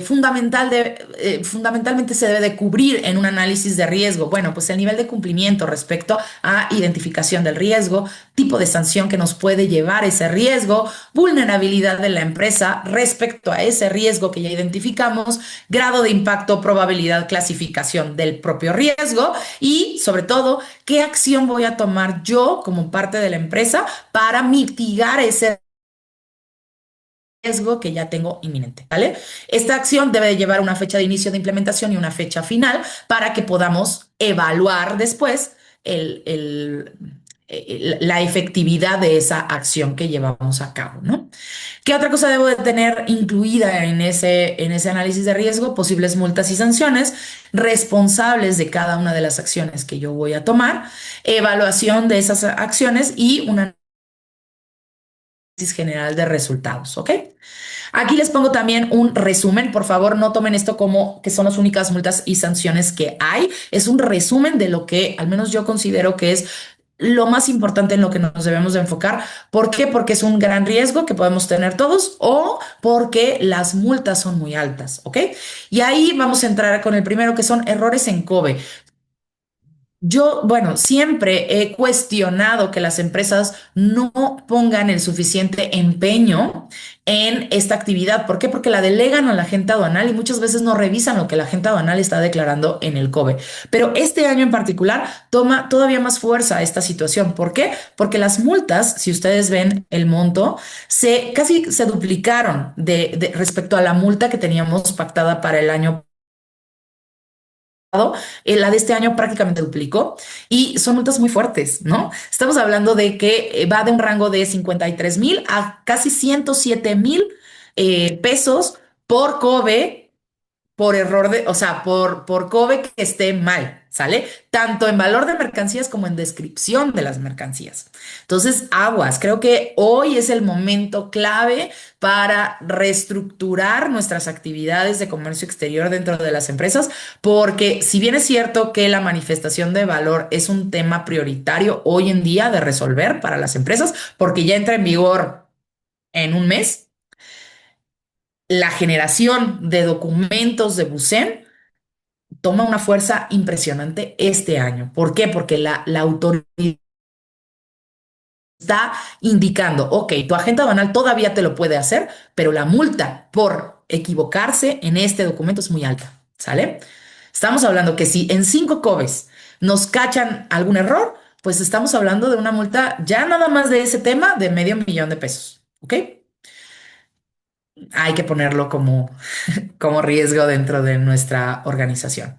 fundamentalmente se debe de cubrir en un análisis de riesgo? Bueno, pues el nivel de cumplimiento respecto a identificación del riesgo, tipo de sanción que nos puede llevar ese riesgo, vulnerabilidad de la empresa respecto a ese riesgo que ya identificamos, grado de impacto, probabilidad, clasificación del propio riesgo y sobre todo, qué acción voy a tomar yo como parte de la empresa para mitigar ese riesgo que ya tengo inminente, ¿vale? Esta acción debe de llevar una fecha de inicio de implementación y una fecha final para que podamos evaluar después la efectividad de esa acción que llevamos a cabo, ¿no? ¿Qué otra cosa debo de tener incluida en ese análisis de riesgo? Posibles multas y sanciones, responsables de cada una de las acciones que yo voy a tomar, evaluación de esas acciones y una general de resultados, ¿ok? Aquí les pongo también un resumen, por favor, no tomen esto como que son las únicas multas y sanciones que hay, es un resumen de lo que al menos yo considero que es lo más importante en lo que nos debemos de enfocar. ¿Por qué? Porque es un gran riesgo que podemos tener todos o porque las multas son muy altas, ¿ok? Y ahí vamos a entrar con el primero que son errores en COBE. Yo, bueno, siempre he cuestionado que las empresas no pongan el suficiente empeño en esta actividad. ¿Por qué? Porque la delegan a la agente aduanal y muchas veces no revisan lo que la agente aduanal está declarando en el COBE. Pero este año en particular toma todavía más fuerza esta situación. ¿Por qué? Porque las multas, si ustedes ven el monto, casi se duplicaron respecto a la multa que teníamos pactada para el año. La de este año prácticamente duplicó y son multas muy fuertes, ¿no? Estamos hablando de que va de un rango de 53,000 a casi 107,000 pesos por COBE por error o sea, por COBE que esté mal, ¿sale? Tanto en valor de mercancías como en descripción de las mercancías. Entonces, aguas, creo que hoy es el momento clave para reestructurar nuestras actividades de comercio exterior dentro de las empresas, porque si bien es cierto que la manifestación de valor es un tema prioritario hoy en día de resolver para las empresas, porque ya entra en vigor en un mes la generación de documentos de Bucem toma una fuerza impresionante este año. ¿Por qué? Porque la autoridad está indicando, ok, tu agente aduanal todavía te lo puede hacer, pero la multa por equivocarse en este documento es muy alta, ¿sale? Estamos hablando que si en 5 COBES nos cachan algún error, pues estamos hablando de una multa ya nada más de ese tema de $500,000 de pesos, ¿ok? hay que ponerlo como riesgo dentro de nuestra organización.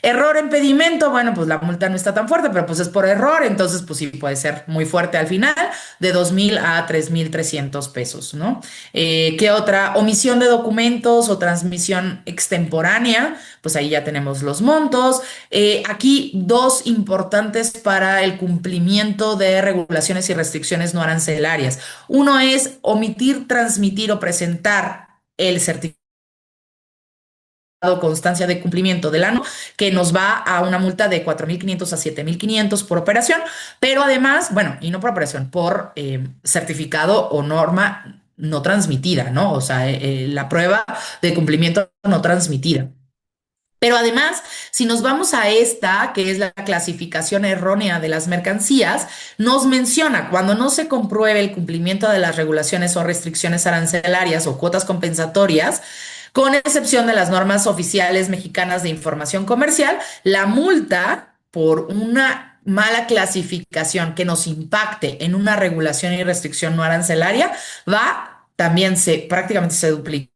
Error en pedimento, bueno, pues la multa no está tan fuerte, pero pues es por error, entonces pues sí puede ser muy fuerte al final, de 2,000 a 3,300 pesos, ¿no? ¿Qué otra? Omisión de documentos o transmisión extemporánea, pues ahí ya tenemos los montos. Aquí dos importantes para el cumplimiento de regulaciones y restricciones no arancelarias. Uno es omitir, transmitir o presentar el certificado constancia de cumplimiento del año, que nos va a una multa de 4,500 a 7,500 por operación, pero además, bueno, y no por operación, por certificado o norma no transmitida, ¿no? O sea, la prueba de cumplimiento no transmitida. Pero además, si nos vamos a esta, que es la clasificación errónea de las mercancías, nos menciona cuando no se compruebe el cumplimiento de las regulaciones o restricciones arancelarias o cuotas compensatorias, con excepción de las normas oficiales mexicanas de información comercial, la multa por una mala clasificación que nos impacte en una regulación y restricción no arancelaria también prácticamente se duplica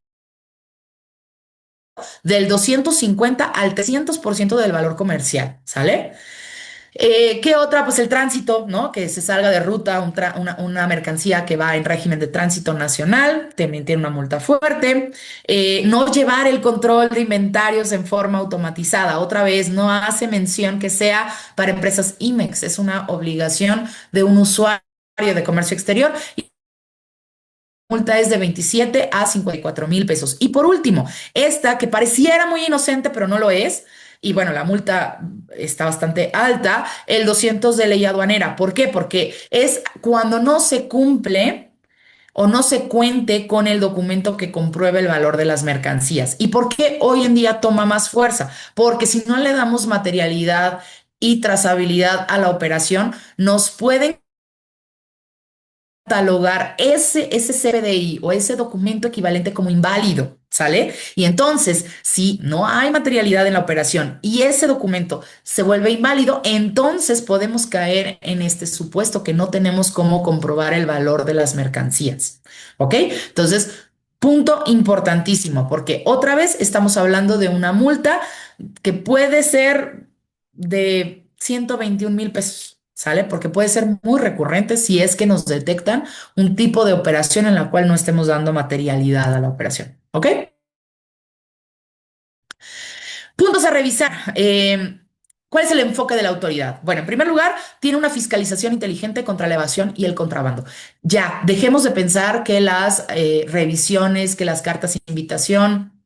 del 250 al 300% del valor comercial, ¿sale? ¿Qué otra? Pues el tránsito, ¿no? Que se salga de ruta una mercancía que va en régimen de tránsito nacional, también tiene una multa fuerte. No llevar el control de inventarios en forma automatizada. Otra vez, no hace mención que sea para empresas IMEX, es una obligación de un usuario de comercio exterior. Multa es de 27 a 54,000 pesos. Y por último, esta que pareciera muy inocente, pero no lo es. Y bueno, la multa está bastante alta, el 200 de ley aduanera. ¿Por qué? Porque es cuando no se cumple o no se cuente con el documento que compruebe el valor de las mercancías. ¿Y por qué hoy en día toma más fuerza? Porque si no le damos materialidad y trazabilidad a la operación, nos pueden catalogar ese CFDI o ese documento equivalente como inválido, ¿sale? Y entonces, si no hay materialidad en la operación y ese documento se vuelve inválido, entonces podemos caer en este supuesto que no tenemos cómo comprobar el valor de las mercancías, ¿ok? Entonces, punto importantísimo, porque otra vez estamos hablando de una multa que puede ser de 121,000 pesos. ¿Sale? Porque puede ser muy recurrente si es que nos detectan un tipo de operación en la cual no estemos dando materialidad a la operación. ¿Ok? Puntos a revisar. ¿Cuál es el enfoque de la autoridad? Bueno, en primer lugar, tiene una fiscalización inteligente contra la evasión y el contrabando. Ya, dejemos de pensar que las revisiones, que las cartas de invitación,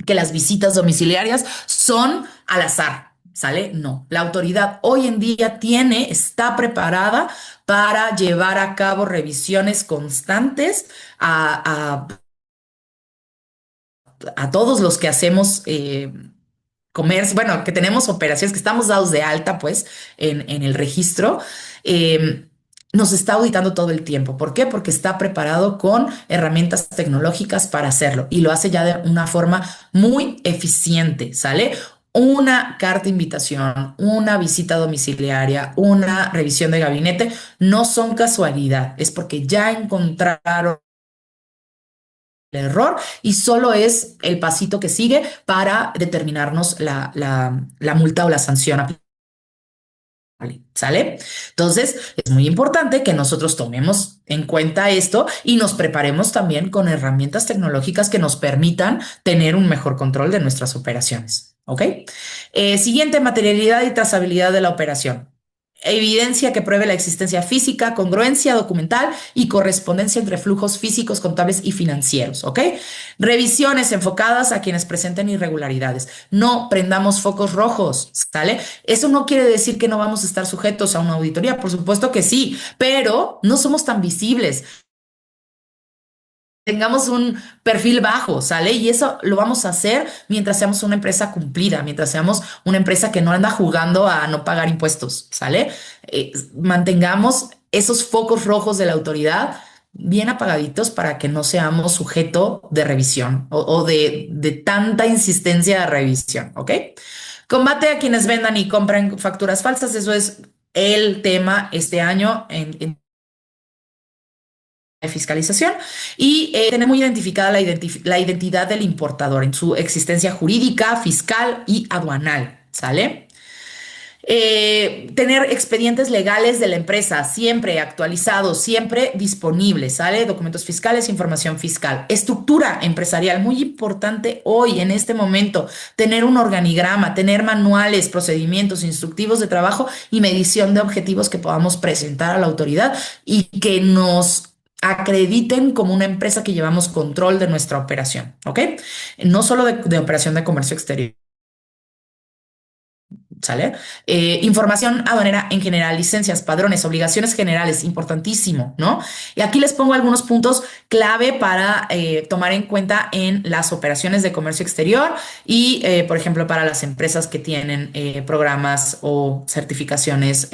que las visitas domiciliarias son al azar. ¿Sale? No. La autoridad hoy en día está preparada para llevar a cabo revisiones constantes a todos los que hacemos comercio, bueno, que tenemos operaciones, que estamos dados de alta, pues, en el registro. eh, Nos está auditando todo el tiempo. ¿Por qué? Porque está preparado con herramientas tecnológicas para hacerlo y lo hace ya de una forma muy eficiente, ¿sale? Una carta de invitación, una visita domiciliaria, una revisión de gabinete, no son casualidad, es porque ya encontraron el error y solo es el pasito que sigue para determinarnos la multa o la sanción aplicable. ¿Sale? Entonces, es muy importante que nosotros tomemos en cuenta esto y nos preparemos también con herramientas tecnológicas que nos permitan tener un mejor control de nuestras operaciones. ¿Ok? Siguiente, materialidad y trazabilidad de la operación. Evidencia que pruebe la existencia física, congruencia documental y correspondencia entre flujos físicos, contables y financieros, ¿ok? Revisiones enfocadas a quienes presenten irregularidades. No prendamos focos rojos, ¿sale? Eso no quiere decir que no vamos a estar sujetos a una auditoría, por supuesto que sí, pero no somos tan visibles. Tengamos un perfil bajo, ¿sale? Y eso lo vamos a hacer mientras seamos una empresa cumplida, mientras seamos una empresa que no anda jugando a no pagar impuestos, ¿sale? Mantengamos esos focos rojos de la autoridad bien apagaditos para que no seamos sujeto de revisión o de tanta insistencia de revisión, ¿ok? Combate a quienes vendan y compran facturas falsas, eso es el tema este año en de fiscalización y tener muy identificada la identidad del importador en su existencia jurídica, fiscal y aduanal, ¿sale? Tener expedientes legales de la empresa siempre actualizados, siempre disponibles, ¿sale? Documentos fiscales, información fiscal. Estructura empresarial, muy importante hoy, en este momento, tener un organigrama, tener manuales, procedimientos, instructivos de trabajo y medición de objetivos que podamos presentar a la autoridad y que nos acrediten como una empresa que llevamos control de nuestra operación, ¿ok? No solo de operación de comercio exterior. ¿Sale? Información aduanera en general, licencias, padrones, obligaciones generales, importantísimo, ¿no? Y aquí les pongo algunos puntos clave para tomar en cuenta en las operaciones de comercio exterior y, por ejemplo, para las empresas que tienen programas o certificaciones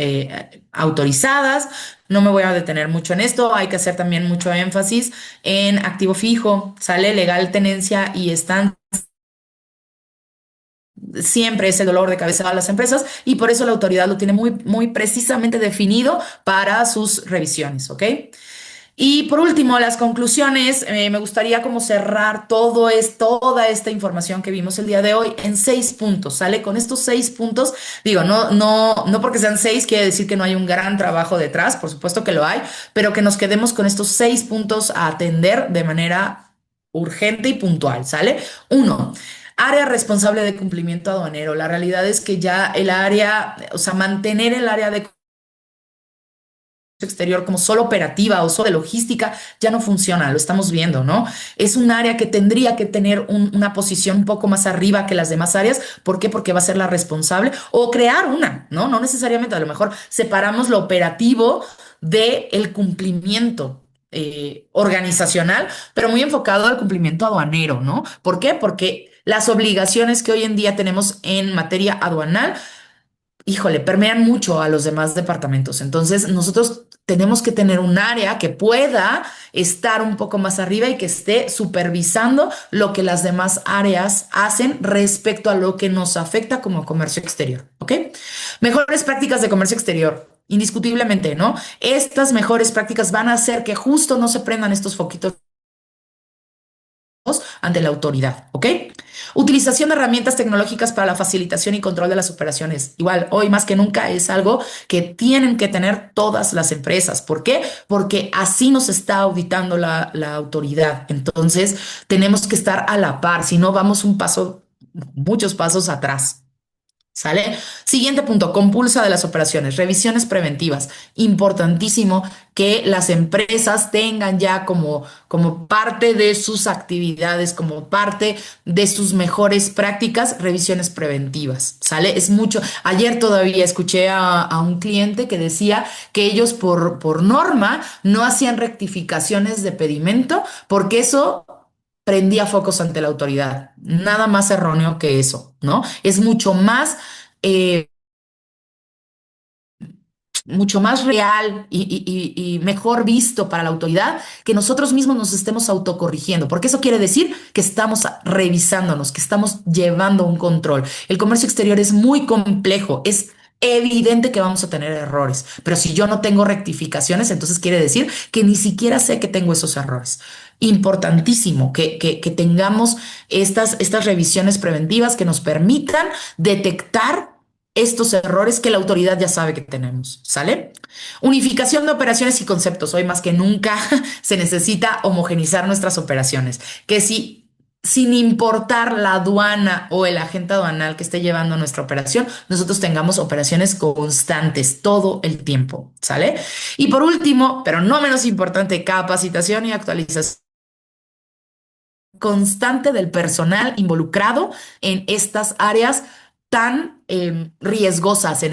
autorizadas. No me voy a detener mucho en esto, hay que hacer también mucho énfasis en activo fijo, ¿sale? Legal tenencia y estancia siempre es el dolor de cabeza a las empresas y por eso la autoridad lo tiene muy precisamente definido para sus revisiones, ¿ok? Y por último, las conclusiones, me gustaría como cerrar toda esta información que vimos el día de hoy en 6 puntos, ¿sale? Con estos 6 puntos, digo, no porque sean 6 quiere decir que no hay un gran trabajo detrás, por supuesto que lo hay, pero que nos quedemos con estos 6 puntos a atender de manera urgente y puntual, ¿sale? Uno, área responsable de cumplimiento aduanero. La realidad es que ya el área, o sea, mantener el área de exterior como solo operativa o solo de logística ya no funciona, lo estamos viendo, ¿no? Es un área que tendría que tener una posición un poco más arriba que las demás áreas. ¿Por qué? Porque va a ser la responsable o crear una, ¿no? No necesariamente, a lo mejor separamos lo operativo del cumplimiento organizacional, pero muy enfocado al cumplimiento aduanero, ¿no? ¿Por qué? Porque las obligaciones que hoy en día tenemos en materia aduanal, híjole, permean mucho a los demás departamentos. Entonces, nosotros tenemos que tener un área que pueda estar un poco más arriba y que esté supervisando lo que las demás áreas hacen respecto a lo que nos afecta como comercio exterior, ¿ok? Mejores prácticas de comercio exterior. Indiscutiblemente, ¿no? Estas mejores prácticas van a hacer que justo no se prendan estos foquitos ante la autoridad, ¿ok? Utilización de herramientas tecnológicas para la facilitación y control de las operaciones. Igual, hoy más que nunca es algo que tienen que tener todas las empresas. ¿Por qué? Porque así nos está auditando la autoridad. Entonces, tenemos que estar a la par, si no vamos muchos pasos atrás. ¿Sale? Siguiente punto, compulsa de las operaciones, revisiones preventivas. Importantísimo que las empresas tengan ya como parte de sus actividades, como parte de sus mejores prácticas, revisiones preventivas. ¿Sale? Es mucho. Ayer todavía escuché a un cliente que decía que ellos por norma no hacían rectificaciones de pedimento porque eso prendía focos ante la autoridad. Nada más erróneo que eso, ¿no? Es eh, mucho más real y mejor visto para la autoridad que nosotros mismos nos estemos autocorrigiendo, porque eso quiere decir que estamos revisándonos, que estamos llevando un control. El comercio exterior es muy complejo, es evidente que vamos a tener errores, pero si yo no tengo rectificaciones, entonces quiere decir que ni siquiera sé que tengo esos errores. Importantísimo que tengamos estas revisiones preventivas que nos permitan detectar estos errores que la autoridad ya sabe que tenemos, ¿sale? Unificación de operaciones y conceptos. Hoy más que nunca se necesita homogenizar nuestras operaciones. Que si, sin importar la aduana o el agente aduanal que esté llevando nuestra operación, nosotros tengamos operaciones constantes todo el tiempo, ¿sale? Y por último, pero no menos importante, capacitación y actualización constante del personal involucrado en estas áreas tan riesgosas,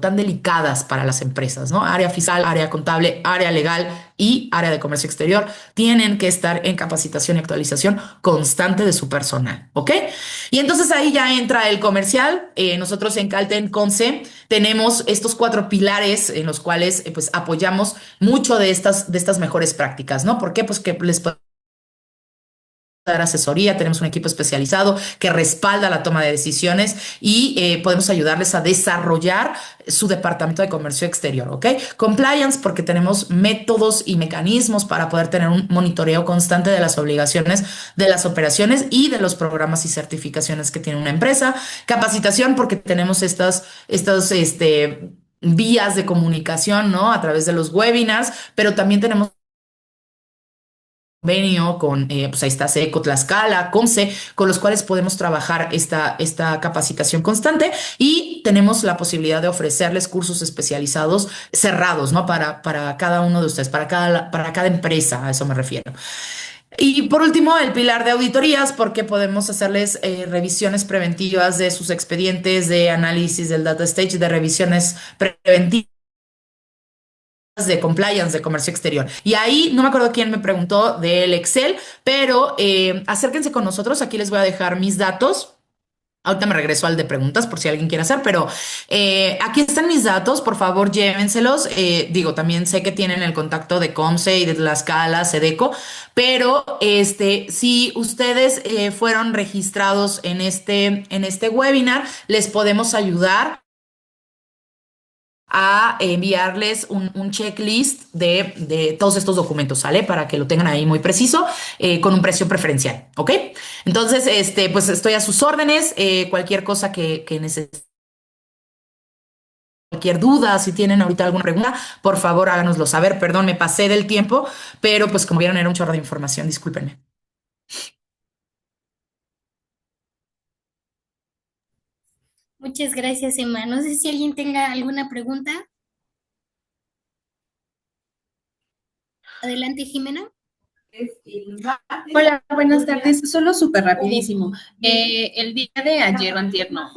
tan delicadas para las empresas, ¿no? Área fiscal, área contable, área legal y área de comercio exterior tienen que estar en capacitación y actualización constante de su personal, ¿ok? Y entonces ahí ya entra el comercial. Nosotros en Calten Conce tenemos estos 4 pilares en los cuales pues apoyamos mucho de estas mejores prácticas, ¿no? ¿Por qué? Pues que les dar asesoría, tenemos un equipo especializado que respalda la toma de decisiones y podemos ayudarles a desarrollar su departamento de comercio exterior, ¿ok? Compliance, porque tenemos métodos y mecanismos para poder tener un monitoreo constante de las obligaciones de las operaciones y de los programas y certificaciones que tiene una empresa. Capacitación, porque tenemos vías de comunicación, ¿no? A través de los webinars, pero también tenemos convenio con, pues ahí está SECO, Tlaxcala, CONCE, con los cuales podemos trabajar esta capacitación constante y tenemos la posibilidad de ofrecerles cursos especializados cerrados, ¿no? Para cada uno de ustedes, para cada empresa, a eso me refiero. Y por último, el pilar de auditorías, porque podemos hacerles revisiones preventivas de sus expedientes, de análisis del data stage, de revisiones preventivas de compliance de comercio exterior. Y ahí no me acuerdo quién me preguntó del Excel, pero acérquense con nosotros. Aquí les voy a dejar mis datos. Ahorita me regreso al de preguntas por si alguien quiere hacer, pero aquí están mis datos, por favor llévenselos. Digo, también sé que tienen el contacto de Comce y de Tlaxcala, Sedeco, pero si ustedes fueron registrados en este webinar, les podemos ayudar a enviarles un checklist de todos estos documentos, ¿sale? Para que lo tengan ahí muy preciso, con un precio preferencial, ¿ok? Entonces, pues estoy a sus órdenes, cualquier cosa que necesiten, cualquier duda, si tienen ahorita alguna pregunta, por favor háganoslo saber. Perdón, me pasé del tiempo, pero pues como vieron era un chorro de información, discúlpenme. Muchas gracias, Emma. No sé si alguien tenga alguna pregunta. Adelante, Jimena. Hola, buenas tardes. Solo súper rapidísimo. El día de ayer o antier, no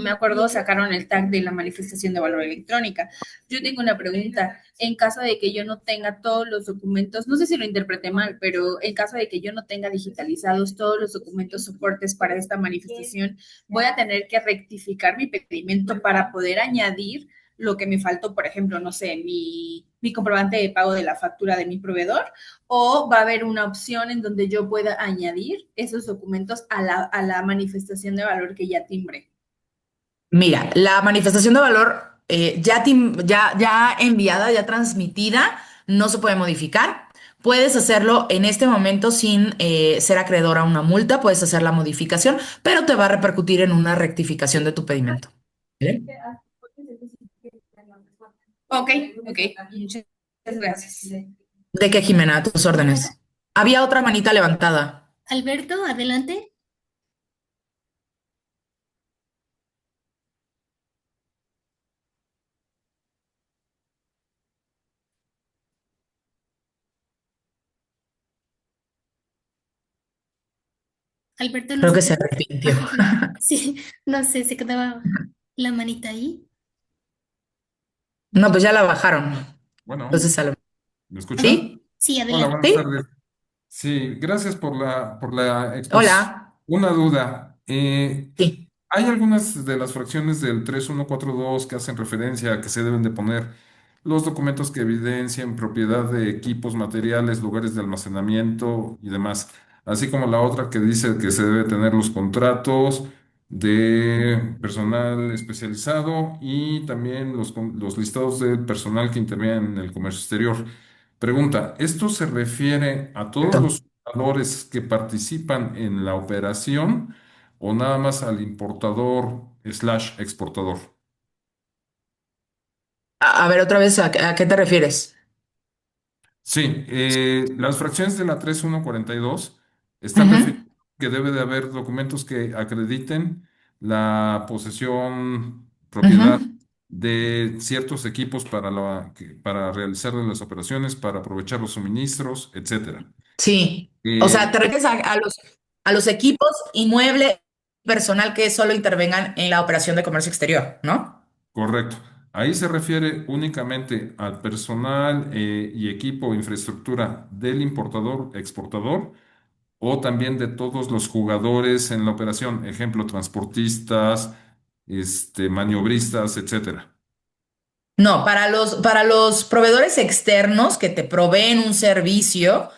me acuerdo, sacaron el tag de la manifestación de valor electrónica. Yo tengo una pregunta. En caso de que yo no tenga todos los documentos, no sé si lo interpreté mal, pero en caso de que yo no tenga digitalizados todos los documentos soportes para esta manifestación, voy a tener que rectificar mi pedimento para poder añadir lo que me faltó, por ejemplo, no sé, mi comprobante de pago de la factura de mi proveedor, o va a haber una opción en donde yo pueda añadir esos documentos a la manifestación de valor que ya timbré. Mira, la manifestación de valor ya enviada, ya transmitida, no se puede modificar. Puedes hacerlo en este momento sin ser acreedor a una multa, puedes hacer la modificación, pero te va a repercutir en una rectificación de tu pedimento. ¿Bien? Ok, ok. Muchas gracias. ¿De qué, Jimena? A tus órdenes. Había otra manita levantada. Alberto, adelante. Alberto, ¿nos Creo que se escuchas? arrepintió. Sí, no sé, se quedaba la manita ahí. No, pues ya la bajaron. Bueno, Entonces, ¿me escucha? ¿sí? Sí, Hola, adelante. buenas ¿Sí? tardes. Sí, gracias por la exposición. Hola. Una duda. Sí. Hay algunas de las fracciones del 3142 que hacen referencia a que se deben de poner los documentos que evidencien propiedad de equipos, materiales, lugares de almacenamiento y demás, así como la otra que dice que se debe tener los contratos de personal especializado y también los listados de personal que interviene en el comercio exterior. Pregunta, ¿esto se refiere a todos Perfecto. los jugadores que participan en la operación o nada más al importador slash exportador? A ver, otra vez, ¿a qué te refieres? Sí, las fracciones de la 3142 están Ujú, refiriendo que debe de haber documentos que acrediten la posesión, ujú. propiedad de ciertos equipos para realizar las operaciones, para aprovechar los suministros, etcétera. Sí. O sea, Eh, te refieres a los equipos, inmueble, personal que solo intervengan en la operación de comercio exterior, ¿no? Correcto. Ahí se refiere únicamente al personal y equipo o infraestructura del importador, exportador, o también de todos los jugadores en la operación, ejemplo, transportistas, maniobristas, etcétera. No, para los proveedores externos que te proveen un servicio,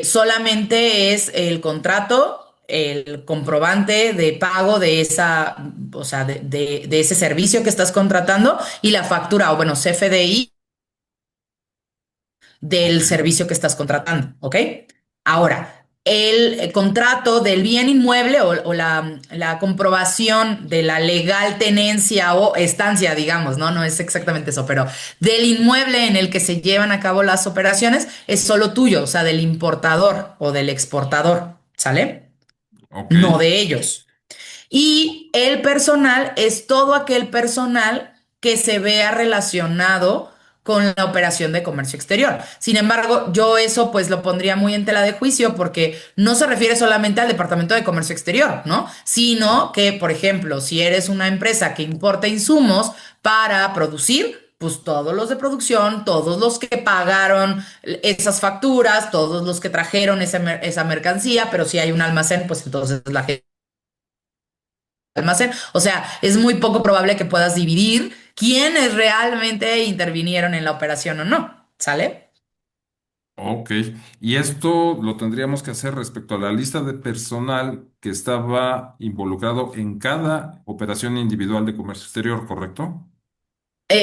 solamente es el contrato, el comprobante de pago de esa, o sea, de ese servicio que estás contratando y la factura, o bueno, CFDI Ok, del servicio que estás contratando, ¿ok? Ahora, el contrato del bien inmueble o la comprobación de la legal tenencia o estancia, digamos, ¿no? No es exactamente eso, pero del inmueble en el que se llevan a cabo las operaciones es solo tuyo, o sea, del importador o del exportador, ¿sale? ok, No de ellos. Y el personal es todo aquel personal que se vea relacionado con la operación de comercio exterior. Sin embargo, yo eso pues lo pondría muy en tela de juicio porque no se refiere solamente al Departamento de Comercio Exterior, ¿no? Sino que, por ejemplo, si eres una empresa que importa insumos para producir, pues todos los de producción, todos los que pagaron esas facturas, todos los que trajeron esa mercancía, pero si hay un almacén, pues entonces la gente almacén. O sea, es muy poco probable que puedas dividir quiénes realmente intervinieron en la operación o no. ¿Sale? ok. Y esto lo tendríamos que hacer respecto a la lista de personal que estaba involucrado en cada operación individual de comercio exterior, ¿correcto?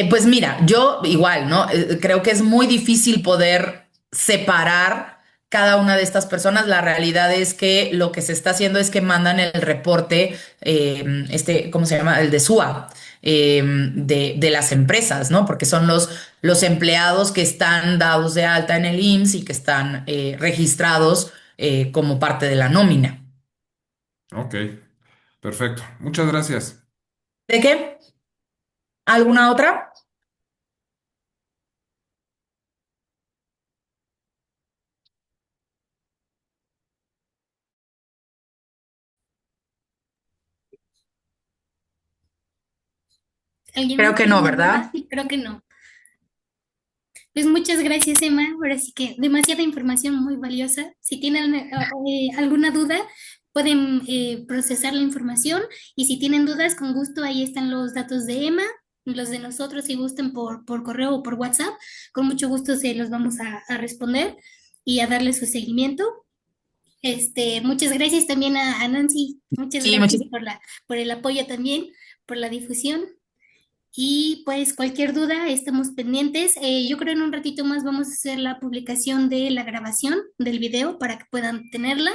Pues mira, yo igual, ¿no? Creo que es muy difícil poder separar cada una de estas personas. La realidad es que lo que se está haciendo es que mandan el reporte, ¿cómo se llama? El de SUA, de las empresas, ¿no? Porque son los empleados que están dados de alta en el IMSS y que están registrados como parte de la nómina. Ok, perfecto. Muchas gracias. ¿De qué? ¿Alguna otra? ¿Alguien Creo más que tiene no, una duda? ¿verdad? Sí, creo que no. Pues muchas gracias, Emma. Ahora sí que demasiada información muy valiosa. Si tienen alguna duda, pueden procesar la información y si tienen dudas, con gusto, ahí están los datos de Emma, los de nosotros, si gusten por correo o por WhatsApp. Con mucho gusto se los vamos a responder y a darle su seguimiento. Muchas gracias también a Nancy. Muchas Sí, gracias muchísimas. por el apoyo también, por la difusión. Y pues cualquier duda, estamos pendientes. Yo creo en un ratito más vamos a hacer la publicación de la grabación del video para que puedan tenerla.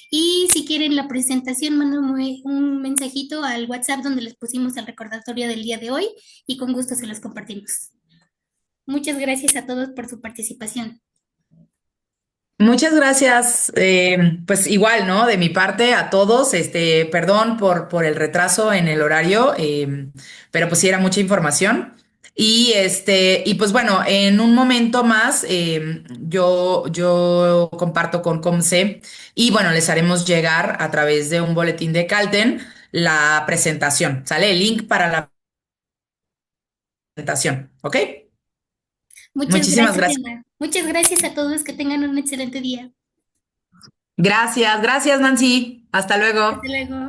Y si quieren la presentación, mándenme un mensajito al WhatsApp donde les pusimos el recordatorio del día de hoy y con gusto se los compartimos. Muchas gracias a todos por su participación. Muchas gracias. Pues igual, ¿no? De mi parte a todos, perdón por el retraso en el horario, pero pues sí era mucha información. Y pues bueno, en un momento más yo comparto con Comce y bueno, les haremos llegar a través de un boletín de Calten la presentación. ¿Sale? El link para la presentación. ¿Ok? Muchas Muchísimas gracias, gracias. Emma. Muchas gracias a todos. Que tengan un excelente día. Gracias, gracias, Nancy. Hasta Hasta luego. luego.